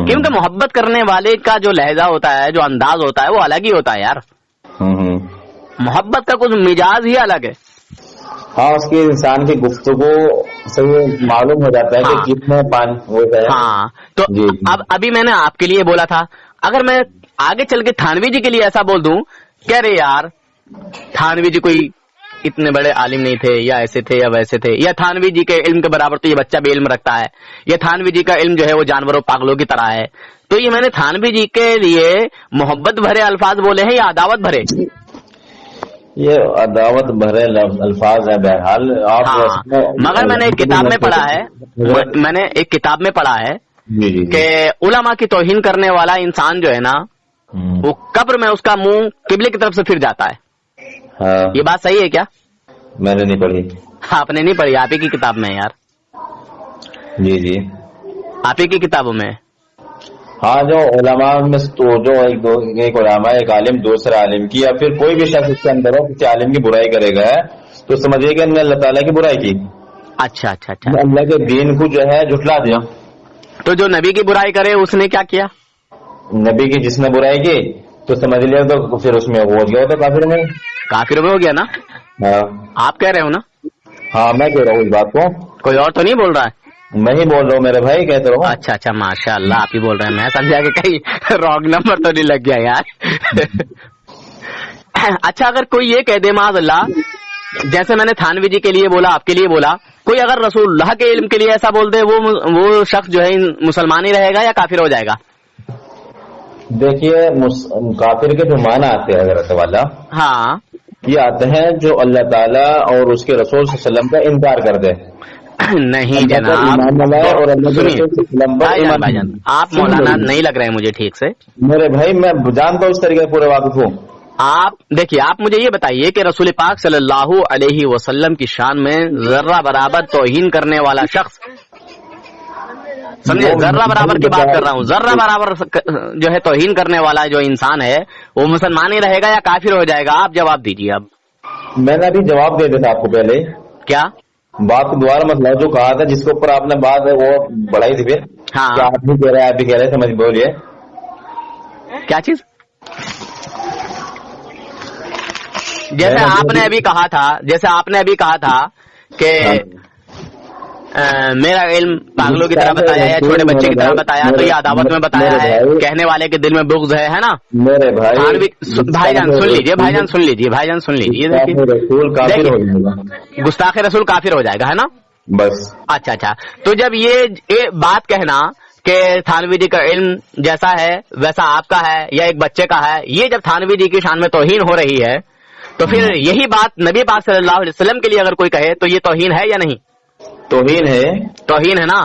کیونکہ محبت کرنے والے کا جو لہجہ ہوتا ہے, جو انداز ہوتا ہے, وہ الگ ہی ہوتا ہے یار. محبت کا کچھ مزاج ہی الگ ہے. ہاں, اس کی انسان کی گفتگو سے معلوم ہو جاتا ہے کہ کتنے ہوتا ہے. ہاں, تو اب ابھی میں نے آپ کے لیے بولا تھا, اگر میں آگے چل کے تھانوی جی کے لیے ایسا بول دوں کہ ارے یار تھانوی جی کوئی اتنے بڑے عالم نہیں تھے, یا ایسے تھے یا ویسے تھے, یا تھانوی جی کے علم کے برابر تو یہ بچہ بے علم رکھتا ہے, یا تھانوی جی کا علم جو ہے وہ جانوروں پاگلوں کی طرح ہے, تو یہ میں نے تھانوی جی کے لیے محبت بھرے الفاظ بولے ہیں یا عداوت بھرے؟ یہ عداوت بھرے الفاظ ہیں بہرحال. مگر میں نے ایک کتاب میں پڑھا ہے, کہ علماء کی توہین کرنے والا انسان جو ہے نا, وہ قبر میں اس کا منہ قبلے کی طرف سے پھر جاتا ہے. یہ بات صحیح ہے کیا؟ میں نے نہیں پڑھی. آپ نے نہیں پڑھی؟ آپ ہی کی کتاب میں یار. جی آپ ہی کی کتابوں میں. ہاں, جو علماء میں تو جو ایک علماء, ایک عالم دوسرا عالم کی, یا پھر کوئی بھی شخص اس کے اندر ہو کسی عالم کی برائی کرے گا تو سمجھیے کہ نے اللہ تعالیٰ کی برائی کی. اچھا, اللہ کے دین کو جو ہے جھٹلا دیا. تو جو نبی کی برائی کرے اس نے کیا کیا؟ نبی کی جس نے برائی کی تو سمجھ لیا تو پھر اس میں ہو گیا, تو کافر میں ہو گیا نا. ہاں, آپ کہہ رہے ہو نا؟ ہاں, میں کہہ رہا ہوں اس بات کو. کوئی اور تو نہیں بول رہا ہے؟ میں ہی بول رہا ہوں, میرے بھائی کہتے رہو. اچھا, ماشاء اللہ آپ ہی بول رہے ہیں. میں سمجھا کہ کہیں رانگ نمبر تو نہیں لگ گیا یار. اچھا, اگر کوئی یہ کہہ دے معاذ اللہ, جیسے میں نے تھانوی جی کے لیے بولا, آپ کے لیے بولا, کوئی اگر رسول اللہ کے علم کے لیے ایسا بول دے, وہ شخص جو ہے مسلمان ہی رہے گا یا کافر ہو جائے گا؟ دیکھیے, کافر کے جو معنی آتے ہیں حضرت والا, ہاں, یہ آتے ہیں جو اللہ تعالیٰ اور اس کے رسول صلی اللہ علیہ وسلم کا انکار کر دے. نہیں جناب, بھائی جان آپ مولانا نہیں لگ رہے ہیں مجھے ٹھیک سے. میرے بھائی میں جانتا ہوں اس طریقے پورے واقف ہوں. آپ دیکھیے, آپ مجھے یہ بتائیے کہ رسول پاک صلی اللہ علیہ وسلم کی شان میں ذرہ برابر توہین کرنے والا شخص, سمجھے, ذرہ برابر کی بات کر رہا ہوں, ذرہ برابر جو ہے توہین کرنے والا جو انسان ہے وہ مسلمان ہی رہے گا یا کافر ہو جائے گا؟ آپ جواب دیجیے. اب میں نے ابھی جواب دے دیا تھا آپ کو پہلے. کیا بات کو دوبارہ مسئلہ جو کہا تھا, جس کے اوپر آپ نے بات ہے وہ بڑھائی تھی پھر. ہاں, کیا آپ بھی کہہ رہے ہیں, آپ بھی کہہ رہے ہیں, سمجھ بولیے کیا چیز. جیسے آپ نے ابھی کہا تھا کہ میرا علم پاگلوں کی طرح بتایا یا چھوٹے بچے کی طرح بتایا, تو یہ عداوت میں بتایا ہے, کہنے والے کے دل میں بغض ہے نا. میرے بھائی جان سن لیجیے, گستاخ رسول کافر ہو جائے گا, ہے نا. بس اچھا, تو جب یہ بات کہنا کہ تھانوی جی کا علم جیسا ہے ویسا آپ کا ہے یا ایک بچے کا ہے, یہ جب تھانوی جی کی شان میں توہین ہو رہی ہے, تو پھر یہی بات نبی پاک صلی اللہ علیہ وسلم کے لیے اگر کوئی کہے تو یہ توہین ہے یا نہیں؟ توہین ہے نا.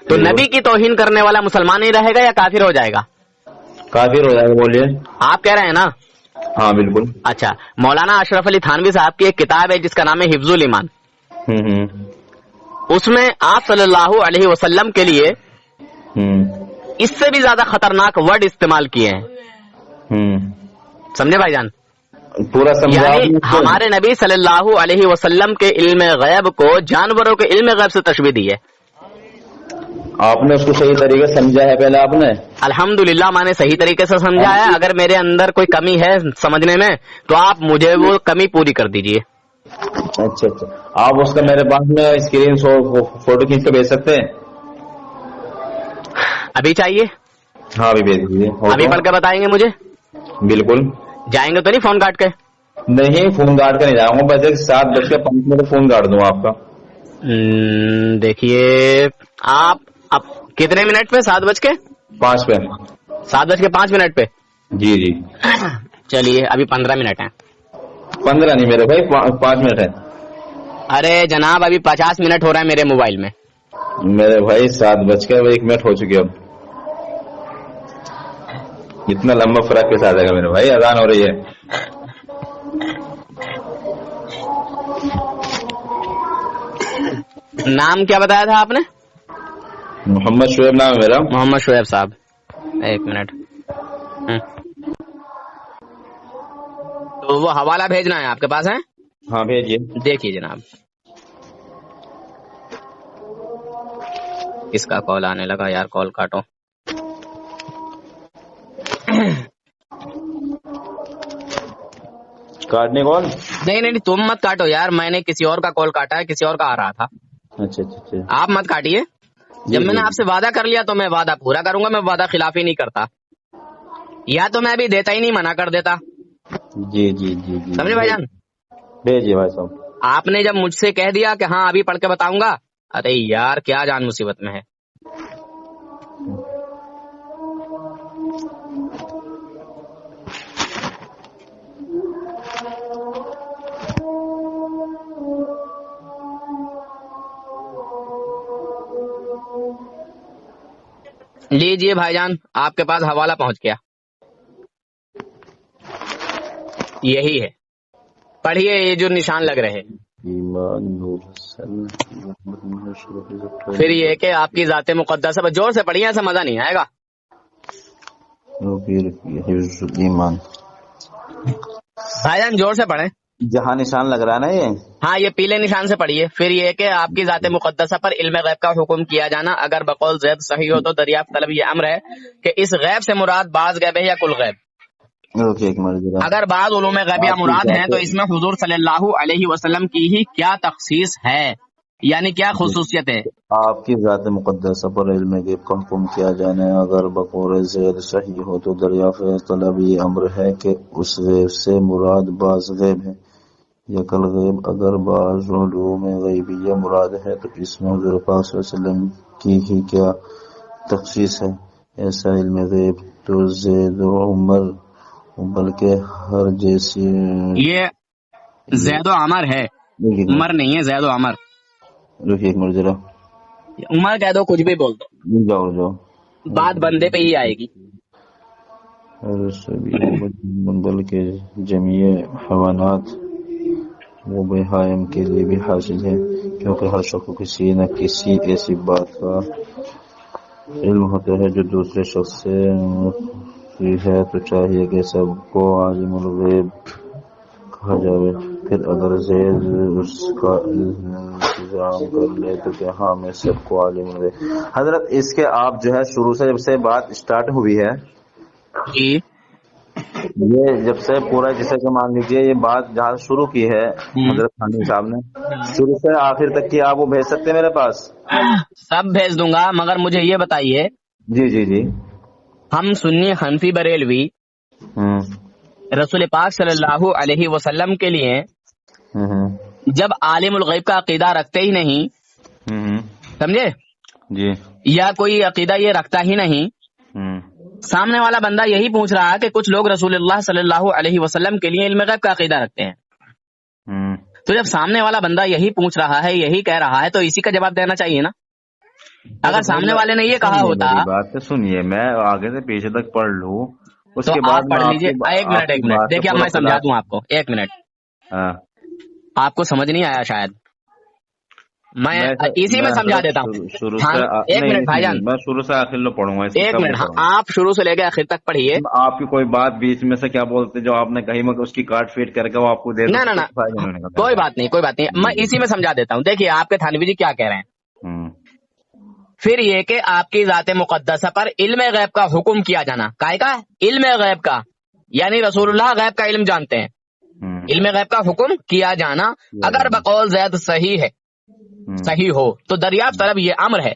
تو نبی کی توہین کرنے والا مسلمان ہی رہے گا یا کافر ہو جائے گا؟ کافر ہو جائے گا. بولیے, آپ کہہ رہے ہیں نا؟ ہاں بالکل. اچھا, مولانا اشرف علی تھانوی صاحب کی ایک کتاب ہے جس کا نام ہے حفظ الایمان. اس میں آپ صلی اللہ علیہ وسلم کے لیے اس سے بھی زیادہ خطرناک ورڈ استعمال کیے ہیں, سمجھے بھائی جان؟ پورا یعنی ہمارے نبی صلی اللہ علیہ وسلم کے علم غیب کو جانوروں کے علم غیب سے تشبیہ دی ہے. آپ نے اس کو صحیح طریقے سے سمجھا ہے پہلے آپ نے؟ الحمدللہ میں نے صحیح طریقے سے سمجھا ہے. اگر میرے اندر کوئی کمی ہے سمجھنے میں تو آپ مجھے وہ کمی پوری کر دیجئے. اچھا, آپ اس کا میرے پاس میں اسکرین فوٹو کھینچ کے بھیج سکتے ہیں؟ ابھی چاہیے؟ ہاں ابھی بھیج دیجیے. ابھی پڑھ کے بتائیں گے مجھے؟ بالکل. جائیں گے تو نہیں فون کاٹ کے؟ نہیں, فون کاٹ کے نہیں جاؤں گا, بس 7:05 فون کاٹ دوں آپ کا. دیکھیے, آپ اب کتنے منٹ پہ؟ 7:05 پہ. 7:05 پہ. جی. چلیے, ابھی 15 منٹ ہیں. 15 نہیں میرے بھائی, 5 منٹ ہے. ارے جناب, ابھی 50 منٹ ہو رہا ہے میرے موبائل میں. میرے بھائی 7:01 ہو چکی. اب اتنا لمبا فرق کیسے آ جائے گا میرے بھائی؟ اذان ہو رہی ہے. नाम क्या बताया था आपने? मोहम्मद शुएब नाम है मेरा। मोहम्मद शुएब साहब, एक मिनट। तो वो हवाला भेजना है, आपके पास है? हाँ भेजिए। देखिए जनाब, किसका कॉल आने लगा यार, कॉल काटो। काटने कॉल? नहीं, तुम मत काटो यार, मैंने किसी और का कॉल काटा है, किसी और का आ रहा था। अच्छा। आप मत काटिए। जब मैंने आपसे वादा कर लिया तो मैं वादा पूरा करूंगा, मैं वादा खिलाफी नहीं करता। या तो मैं अभी देता ही नहीं, मना कर देता। जी। समझे भाईजान? भेजिए भाई साहब। आपने जब मुझसे कह दिया कि हाँ अभी पढ़ के बताऊंगा, अरे यार क्या जान मुसीबत में है। लीजिए भाईजान, आपके पास हवाला पहुंच गया, यही है, पढ़िए ये जो निशान लग रहे हैं। फिर ये कि आपकी जाते मुकद्दस, जोर से पढ़िए, ऐसा मजा नहीं आएगा। ईमान भाईजान जोर से पढ़े। जहाँ निशान लग रहा है ना ये, हाँ ये पीले निशान से पढ़िए। फिर ये कि आपकी जाते मुकद्दसा पर इल्म गैब का हुक्म किया जाना, अगर बकौल ज़ैद सही हो तो दरियाफ्त तलब ये अम्र है कि इस गैब से मुराद बाज गैब है या कुल गैब। अगर बाज उलूम गैबिया मुराद हैं तो इसमें हुजूर सल्लल्लाहु अलैहि वसल्लम की ही क्या तखसीस है, यानी क्या खुसूसियत है। आपकी ज़ात मुक़द्दसा पर इल्म गैब का हुक्म किया जाने, अगर बकौल ज़ैद सही हो तो दरियाफ्त तलब ये अम्र है कि उस गैब से मुराद बाज गैब है या कल गैब। अगर बाज उलूम गैबिया मुराद है तो इसमें हुजूर पाक सल्लल्लाहु अलैहि वसल्लम की ही क्या तखसीस है। ऐसा इल्म गैब तो ज़ैद उमर बल्कि हर जैसी, ये ज़ैद अमर है, उमर नहीं है, ज़ैद अमर। रुकिए एक मिनट जरा, उमर कह दो, कुछ भी बोल दो, जाओ बात बंदे पे ही आएगी। बल्कि जमीय हवानात वो बेहायम के लिए भी हासिल है, क्योंकि हर शख्स को किसी न किसी ऐसी बात का इल्म होता है जो दूसरे शख्स से है, तो चाहिए कि सबको आलिमुल गैब कहा जाए। फिर अगर ज़ैद उसका इंतजाम कर ले तो क्या हाँ मैं सबको आलिमुल गैब। हजरत इसके आप जो है शुरू से जब से बात स्टार्ट हुई है जी, ये जब से पूरा जैसे कि मान लीजिए ये बात जहाँ शुरू की है हजरत थानवी साहब ने, शुरू से आखिर तक की आप वो भेज सकते हैं मेरे पास? सब भेज दूंगा, मगर मुझे ये बताइए। जी हम सुन्नी हनफी बरेलवी रसूल पाक सल्लल्लाहु अलैहि वसल्लम के लिए जब आलिमुल गैब का अकीदा रखते ही नहीं, समझे जी, या कोई अकीदा ये रखता ही नहीं, सामने वाला बंदा यही पूछ रहा है कि कुछ लोग रसूलुल्लाह सल्लल्लाहु अलैहि वसल्लम के लिए इल्म गैब का अकीदा रखते हैं। तो जब सामने वाला बंदा यही पूछ रहा है, यही कह रहा है, तो इसी का जवाब देना चाहिए ना। अगर सामने वाले ने ये कहा होता, बात तो सुनिए, मैं आगे से पीछे तक पढ़ लूं, उसके तो बाद आप पढ़ लीजिए। एक मिनट देखिए, अब मैं समझा दूं आपको, एक मिनट। आपको समझ नहीं आया शायद, मैं इसी में समझा देता हूँ। शुरू हाँ, से एक मिनट भाईजान, मैं शुरू से आखिर लो पढ़ूंगा। एक मिनट, हाँ आप शुरू से लेकर आखिर तक पढ़िए। आपकी कोई बात बीच में से क्या बोलते जो आपने कही, मैं उसकी काट फीट करके वो आपको दे दूं? ना, कोई बात नहीं, मैं इसी में समझा देता हूँ। देखिए आपके थानवी जी क्या कह रहे हैं। फिर ये कि आपकी जाते मुकद्दसा पर इल्म गैब का हुक्म किया जाना, काय का इल्म गैब का, यानी रसूलुल्लाह गैब का इल्म जानते हैं, इल्म गैब का हुक्म किया जाना, अगर बकौल ज़ैद सही है, सही हो तो दरियाफ्त तलब ये अम्र है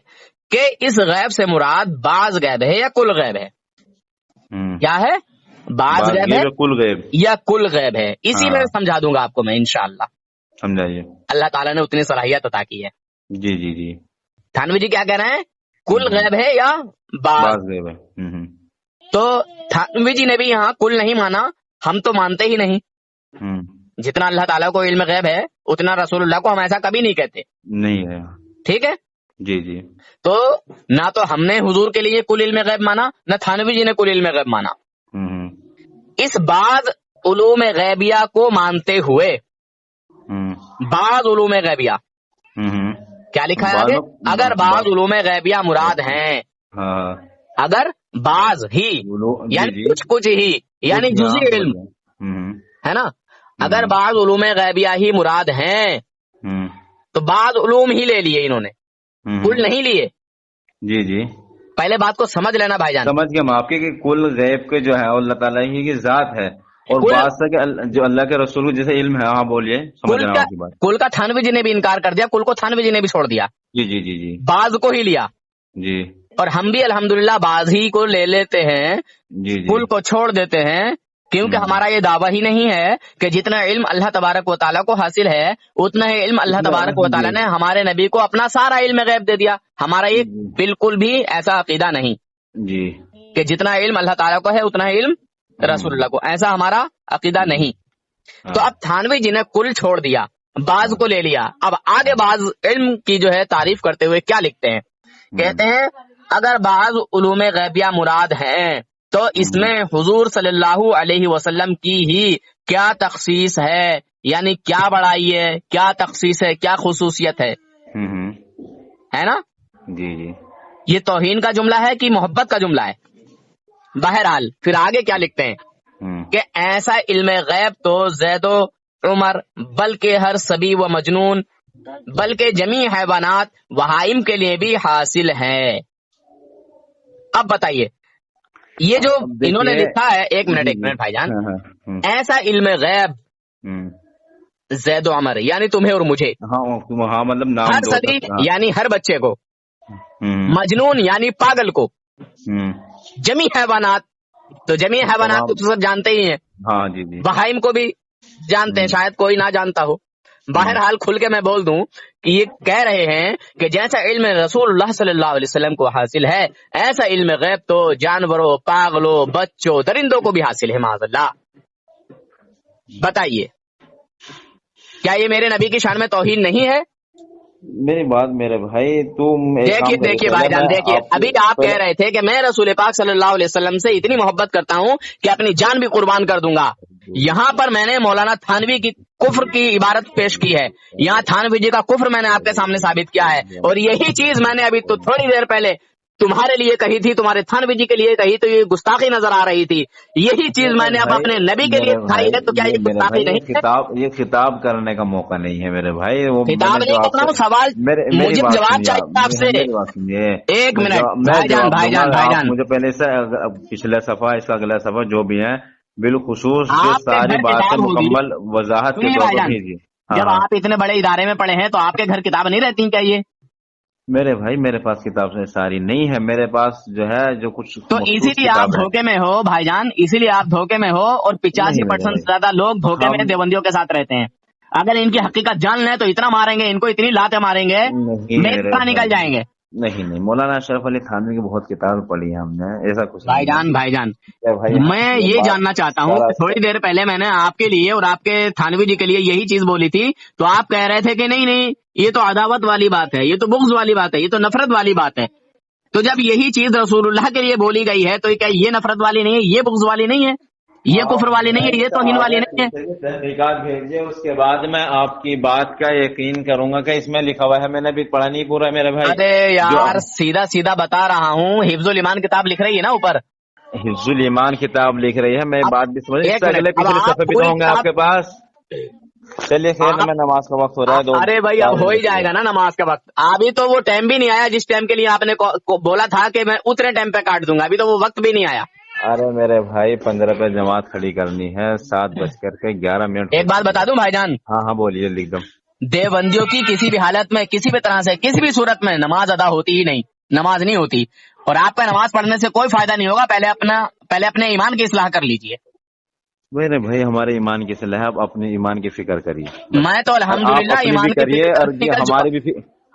कि इस गैब से मुराद बाज गैब है या कुल गैब है। क्या है? बाज गैब है कुल गैब या कुल गैब है। इसी में समझा दूंगा आपको मैं इंशाअल्लाह। समझाइए। अल्लाह ताला ने उतनी सलाहियत अता की है। जी थानवी जी क्या कह रहे हैं, कुल गैब है या बाज गैब है? तो थानवी जी ने भी यहाँ कुल नहीं माना, हम तो मानते ही नहीं। जितना अल्लाह ताला को इल्म गैब है उतना रसूलुल्लाह को हम ऐसा कभी नहीं कहते, नहीं है। ठीक है जी। तो ना तो हमने हुजूर के लिए कुल इल्म गैब माना, न थानवी जी ने कुल इल्म गैब माना। इस बाज उलूम गैबिया को मानते हुए, बाज उलूम गैबिया کیا لکھا ہے آگے؟ اگر بعض علوم غیبیہ مراد ہیں، ہاں اگر بعض ہی یعنی کچھ ہی یعنی جزئی علم ہے نا، اگر بعض علوم غیبیہ ہی مراد ہیں تو بعض علوم ہی لے لیے انہوں نے، کل نہیں لیے۔ جی جی پہلے بات کو سمجھ لینا بھائی جان، سمجھ گیا آپ کے کہ کل غیب کے جو ہے اللہ تعالیٰ ہی کی ذات ہے، اور بعض سے کہ جو اللہ کے رسول کو جیسے علم ہے، ہاں بولیے سمجھ رہا ہوں آپ کی بات۔ کل کا تھانوی جی نے بھی انکار کر دیا، کل کو تھانوی جی نے بھی چھوڑ دیا، جی جی جی جی بعض کو ہی لیا، جی اور ہم بھی الحمدللہ بعض ہی کو لے لیتے ہیں، جی جی کل کو چھوڑ دیتے ہیں، کیونکہ ہمارا یہ دعویٰ ہی نہیں ہے کہ جتنا علم اللہ تبارک و تعالیٰ کو حاصل ہے اتنا ہی علم اللہ تبارک و تعالیٰ نے ہمارے نبی کو اپنا سارا علم غیب دے دیا۔ ہمارا یہ بالکل بھی ایسا عقیدہ نہیں جی کہ جتنا علم اللہ تعالیٰ کو ہے اتنا ہی علم رسول اللہ کو، ایسا ہمارا عقیدہ نہیں۔ تو اب تھانوی جی نے کل چھوڑ دیا، بعض کو لے لیا۔ اب آگے بعض علم کی جو ہے تعریف کرتے ہوئے کیا لکھتے ہیں، کہتے ہیں اگر بعض علوم غیبیہ مراد ہیں تو اس میں حضور صلی اللہ علیہ وسلم کی ہی کیا تخصیص ہے، یعنی کیا بڑائی ہے، کیا تخصیص ہے، کیا خصوصیت ہے نا؟ جی جی یہ توہین کا جملہ ہے کہ محبت کا جملہ ہے؟ بہرحال پھر آگے کیا لکھتے ہیں کہ ایسا علم غیب تو زید و عمر بلکہ ہر صبی و مجنون بلکہ جمیع حیوانات وہائم کے لیے بھی حاصل ہے۔ اب بتائیے یہ جو انہوں نے لکھا ہے، ایک منٹ بھائی جان، ایسا علم غیب زید و عمر یعنی تمہیں اور مجھے، ہاں مطلب ہر صبی یعنی ہر بچے کو، مجنون یعنی پاگل کو، جمیع حیوانات تو جمیع حیوانات کو تو سب جانتے ہی ہیں، ہاں جی جی بہائم کو بھی جانتے ہیں، شاید کوئی نہ جانتا ہو۔ بہرحال کھل کے میں بول دوں کہ یہ کہہ رہے ہیں کہ جیسا علم رسول اللہ صلی اللہ علیہ وسلم کو حاصل ہے ایسا علم غیب تو جانوروں، پاگلوں، بچوں، درندوں کو بھی حاصل ہے معاذ اللہ۔ بتائیے کیا یہ میرے نبی کی شان میں توہین نہیں ہے؟ میری بات میرے بھائی تم دیکھیے بھائی جان، دیکھیے ابھی آپ کہہ رہے تھے کہ میں رسول پاک صلی اللہ علیہ وسلم سے اتنی محبت کرتا ہوں کہ اپنی جان بھی قربان کر دوں گا۔ یہاں پر میں نے مولانا تھانوی کی کفر کی عبارت پیش کی ہے، یہاں تھانوی جی کا کفر میں نے آپ کے سامنے ثابت کیا ہے، اور یہی چیز میں نے ابھی تو تھوڑی دیر پہلے تمہارے لیے کہی تھی، تمہارے تھانوی جی کے لیے کہی تو یہ گستاخی نظر آ رہی تھی، یہی چیز میں نے اب اپنے نبی کے لیے کہی ہے، تو کیا یہ گستاخی نہیں ہے؟ یہ خطاب کرنے کا موقع نہیں ہے میرے بھائی، وہ خطاب نہیں کرنا ہوں، سوال مجھے جواب چاہیے آپ سے۔ ایک منٹ بھائی جان مجھے پہلے سے پچھلا صفحہ اس کا اگلا صفحہ جو بھی ہے بالخصوص ساری باتیں مکمل وضاحت کے طور پر بھیجیے۔ جب آپ اتنے بڑے ادارے میں پڑھے ہیں تو آپ کے گھر کتاب نہیں رہتی کیا؟ یہ میرے بھائی میرے پاس کتاب سے ساری نہیں ہے، میرے پاس جو ہے جو کچھ تو اسی لیے آپ دھوکے میں ہو بھائی جان، اسی لیے آپ دھوکے میں ہو، اور 85% سے زیادہ لوگ دھوکے میں دیوبندیوں کے ساتھ رہتے ہیں۔ اگر ان کی حقیقت جان لیں تو اتنا ماریں گے، ان کو اتنی لاتیں ماریں گے نکل جائیں گے۔ نہیں مولانا اشرف علی تھانوی کی بہت کتابیں پڑھی ہیں ہم نے، ایسا کچھ بھائی جان میں یہ جاننا چاہتا ہوں کہ تھوڑی دیر پہلے میں نے آپ کے لیے اور آپ کے تھانوی جی کے لیے یہی چیز بولی تھی، تو آپ کہہ رہے تھے کہ نہیں یہ تو عداوت والی بات ہے، یہ تو بغض والی بات ہے، یہ تو نفرت والی بات ہے۔ تو جب یہی چیز رسول اللہ کے لیے بولی گئی ہے تو کیا یہ نفرت والی نہیں ہے، یہ بغض والی نہیں ہے، یہ کفر والی نہیں ہے، یہ توہین والی نہیں ہے؟ تحقیقات بھیجیے، اس کے بعد میں آپ کی بات کا یقین کروں گا کہ اس میں لکھا ہوا ہے، میں نے بھی پڑھا نہیں پورا میرے بھائی۔ ارے یار سیدھا بتا رہا ہوں، حفظ الایمان کتاب لکھ رہی ہے نا اوپر، حفظ الایمان کتاب لکھ رہی ہے، میں بات بھی سمجھ اگلے پچھلے صفحے بھی تو ہوں گے آپ کے پاس۔ چلیے خیر میں نماز کا وقت ہو رہا ہے۔ ارے بھائی اب ہو ہی جائے گا نا نماز کا وقت، ابھی تو وہ ٹائم بھی نہیں آیا جس ٹائم کے لیے آپ نے بولا تھا کہ میں اتنے ٹائم پہ کاٹ دوں گا، ابھی تو وہ وقت بھی نہیں آیا۔ ارے میرے بھائی 15 پہ جماعت کھڑی کرنی ہے، 7:11 ایک بات بتا دوں بھائی جان، ہاں بولیے لکھ دوں۔ دیوبندیوں کی کسی بھی حالت میں کسی بھی طرح سے کسی بھی صورت میں نماز ادا ہوتی ہی نہیں، نماز نہیں ہوتی، اور آپ کا نماز پڑھنے سے کوئی فائدہ نہیں ہوگا، پہلے اپنے ایمان کی اصلاح کر لیجئے۔ میرے بھائی ہمارے ایمان کی اصلاح، آپ اپنے ایمان کی فکر کریے۔ میں تو الحمدللہ ایمان کی کریے، اور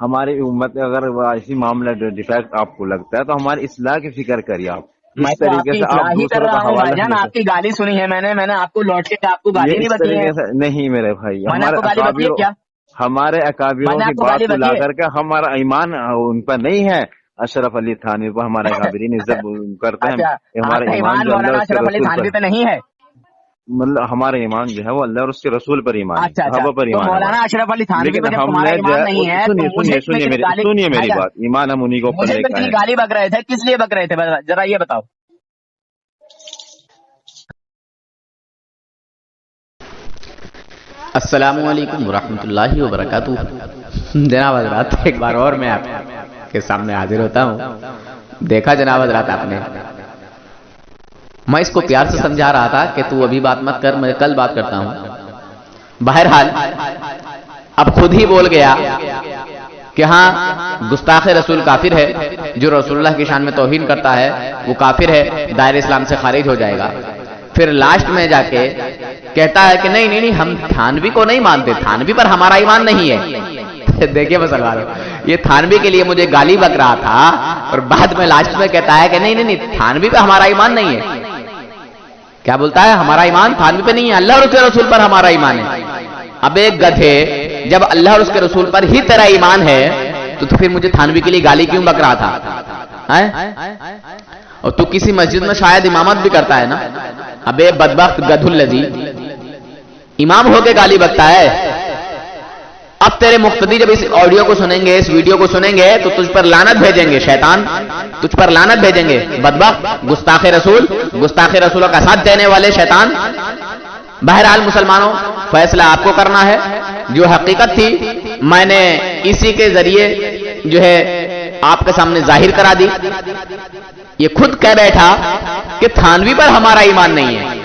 ہماری امت اگر ایسی معاملہ ڈیفیکٹ آپ کو لگتا ہے تو ہماری اصلاح کی فکر کریے آپ۔ میں تو آپ کی اصلاح ہی کر رہا ہوں بھائی جان، آپ کی گالی سنی ہے میں نے آپ کو لوٹ کے آپ کو گالی نہیں بتائی ہے؟ نہیں میرے بھائی، ہمارے اکابروں کی بات کو لا کر کے ہمارا ایمان ان پر نہیں ہے، اشرف علی تھانوی پر ہمارے اکابرین عزت کرتے ہیں، ہمارا ایمان مولانا اشرف علی تھانوی پہ نہیں ہے، मतलब हमारा ईमान जो है वो अल्लाह और उसके रसूल पर ईमान है, अच्छा सहाबा पर तो ईमान है मौलाना हमारा। अशरफ अली थानवी लेकिन पे जब हमने तुम्हारा जो ईमान है नहीं है सुनिए तो मुझे सुनिए सुनिए कितनी मेरी बात, ईमान हम उन्हीं के ऊपर मुझे लेकर कितनी आए। गाली बक रहे थे, किस लिए बक रहे थे, जरा ये बताओ। अस्सलामुअलैकुम वरहमतुल्लाहि वबरकातुह। जनाब हजरात, एक बार और मैं आपके सामने हाजिर होता हूँ। देखा जनाब हजरात आपने, मैं इसको प्यार से समझा रहा था कि तू अभी बात मत कर, मैं कल बात करता हूँ। बहरहाल अब खुद ही बोल गया कि हाँ गुस्ताख रसूल काफिर है, जो रसूलुल्लाह की शान में तौहीन करता है वो काफिर है, दायरे इस्लाम से खारिज हो जाएगा। फिर लास्ट में जाके कहता है कि नहीं नहीं नहीं, हम थानवी को नहीं मानते, थानवी पर हमारा ईमान नहीं है। देखिए मुसलमानों, ये थानवी के लिए मुझे गाली बक रहा था और बाद में लास्ट में कहता है कि नहीं नहीं नहीं, थानवी पर हमारा ईमान नहीं है। क्या बोलता है? हमारा ईमान थानवी पे नहीं है, अल्लाह और उसके रसूल पर हमारा ईमान है। अब एक गधे, जब अल्लाह और उसके रसूल पर ही तेरा ईमान है तो फिर मुझे थानवी के लिए गाली क्यों बक रहा था है? और तू किसी मस्जिद में शायद इमामत भी करता है ना। अबे बदबख्त गधुल्लजी, इमाम होके गाली बकता है। अब तेरे मुक्तदी जब इस ऑडियो को सुनेंगे, इस वीडियो को सुनेंगे तो तुझ पर लानत भेजेंगे, शैतान तुझ पर लानत भेजेंगे। बदबख्त, गुस्ताखे रसूलों का साथ देने वाले शैतान। बहरहाल मुसलमानों, फैसला आपको करना है। जो हकीकत थी मैंने इसी के जरिए जो है आपके सामने जाहिर करा दी। ये खुद कह बैठा कि थानवी पर हमारा ईमान नहीं है।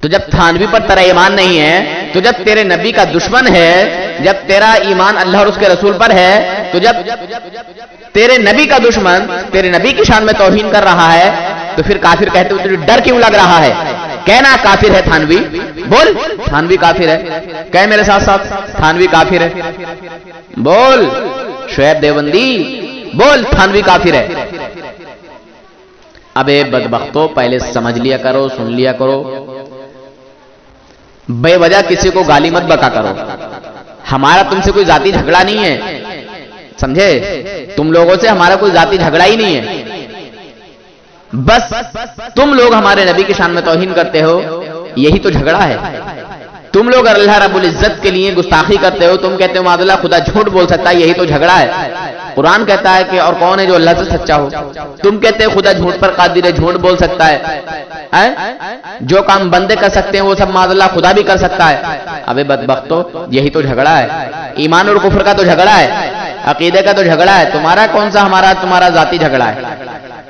तो जब थानवी पर तेरा ईमान नहीं है, तो जब तेरे नबी का दुश्मन है, जब तेरा ईमान अल्लाह और उसके रसूल पर है, तो जब तेरे नबी का दुश्मन तेरे नबी की शान में तौहीन कर रहा है, तो फिर काफिर कहते हुए तुझे डर क्यों लग रहा है? कहना काफिर है थानवी, बोल थानवी काफिर है। कह मेरे साथ साथ, थानवी काफिर है। बोल शुएब देवबंदी, बोल थानवी काफिर है। अबे बदबख्तो, पहले समझ लिया करो, सुन लिया करो। बेवजह किसी को गाली मत बका करो। हमारा तुमसे कोई जाति झगड़ा नहीं है, समझे? तुम लोगों से हमारा कोई जाति झगड़ा ही नहीं है। बस तुम लोग हमारे नबी की शान में तौहीन करते हो, यही तो झगड़ा है। तुम लोग अल्लाह रब्बुल इज्जत के लिए गुस्ताखी करते हो, तुम कहते हो मादुल्लाह खुदा झूठ बोल सकता है, यही तो झगड़ा है। कुरान कहता है कि और कौन है जो अल्लाह से सच्चा हो? तुम कहते हो खुदा झूठ पर कादिर है, झूठ बोल सकता है। जो काम बंदे कर सकते हैं वो सब मादुल्लाह खुदा भी कर सकता है। अबे बदबख्तो, यही तो झगड़ा है। ईमान और कुफ्र का तो झगड़ा है, अकीदे का तो झगड़ा है। तुम्हारा कौन सा तुम्हारा जाति झगड़ा है?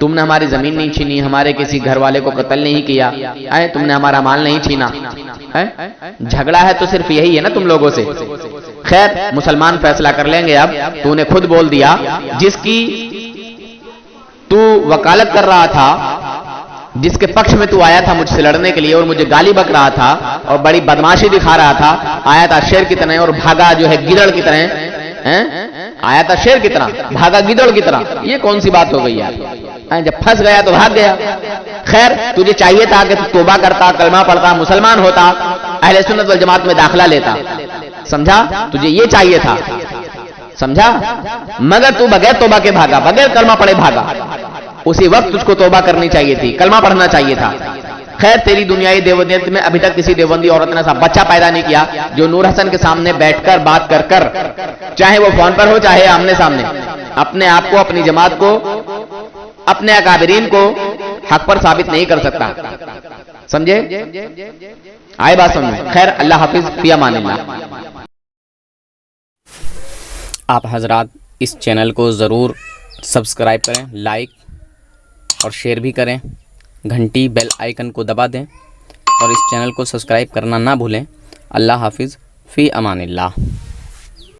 तुमने हमारी जमीन नहीं छीनी, हमारे किसी घर वाले को कत्ल नहीं किया, तुमने हमारा माल नहीं छीना। झगड़ा है तो सिर्फ यही है ना तुम लोगों से। खैर मुसलमान फैसला कर लेंगे। अब तूने खुद बोल दिया, जिसकी तू वकालत कर रहा था, जिसके पक्ष में तू आया था मुझसे लड़ने के लिए और मुझे गाली बक रहा था और बड़ी बदमाशी दिखा रहा था, आया था शेर की तरह और भागा जो है गिदड़ की तरह। आया था शेर की तरह, भागा गिदड़ की तरह। ये कौन सी बात हो गई यार? जब फंस गया तो भाग गया। खैर तुझे चाहिए था कि तू तौबा करता, कलमा पढ़ता, मुसलमान होता, अहले सुन्नत वल जमात में दाखिला लेता, समझा? तुझे ये चाहिए था, समझा? मगर तू बगैर तौबा के भागा, बगैर कलमा पढ़े भागा। उसी वक्त तुझको तौबा करनी चाहिए थी, कलमा पढ़ना चाहिए था। खैर तेरी दुनियाई देवबंदियत में अभी तक किसी देवबंदी औरत ने ऐसा बच्चा पैदा नहीं किया जो नूर हसन के सामने बैठकर बात कर कर, चाहे वो फोन पर हो चाहे आमने सामने, अपने आप को, अपनी जमात को, अपने अकाबिरीन को हक पर साबित नहीं कर सकता। समझे? आए बात समझ में? खैर अल्लाह हाफिज, फिया मानिल्लाह। आप हजरात इस चैनल को ज़रूर सब्सक्राइब करें, लाइक और शेयर भी करें, घंटी बेल आइकन को दबा दें और इस चैनल को सब्सक्राइब करना ना भूलें। अल्लाह हाफिज़, फ़ी अमानिल्लाह।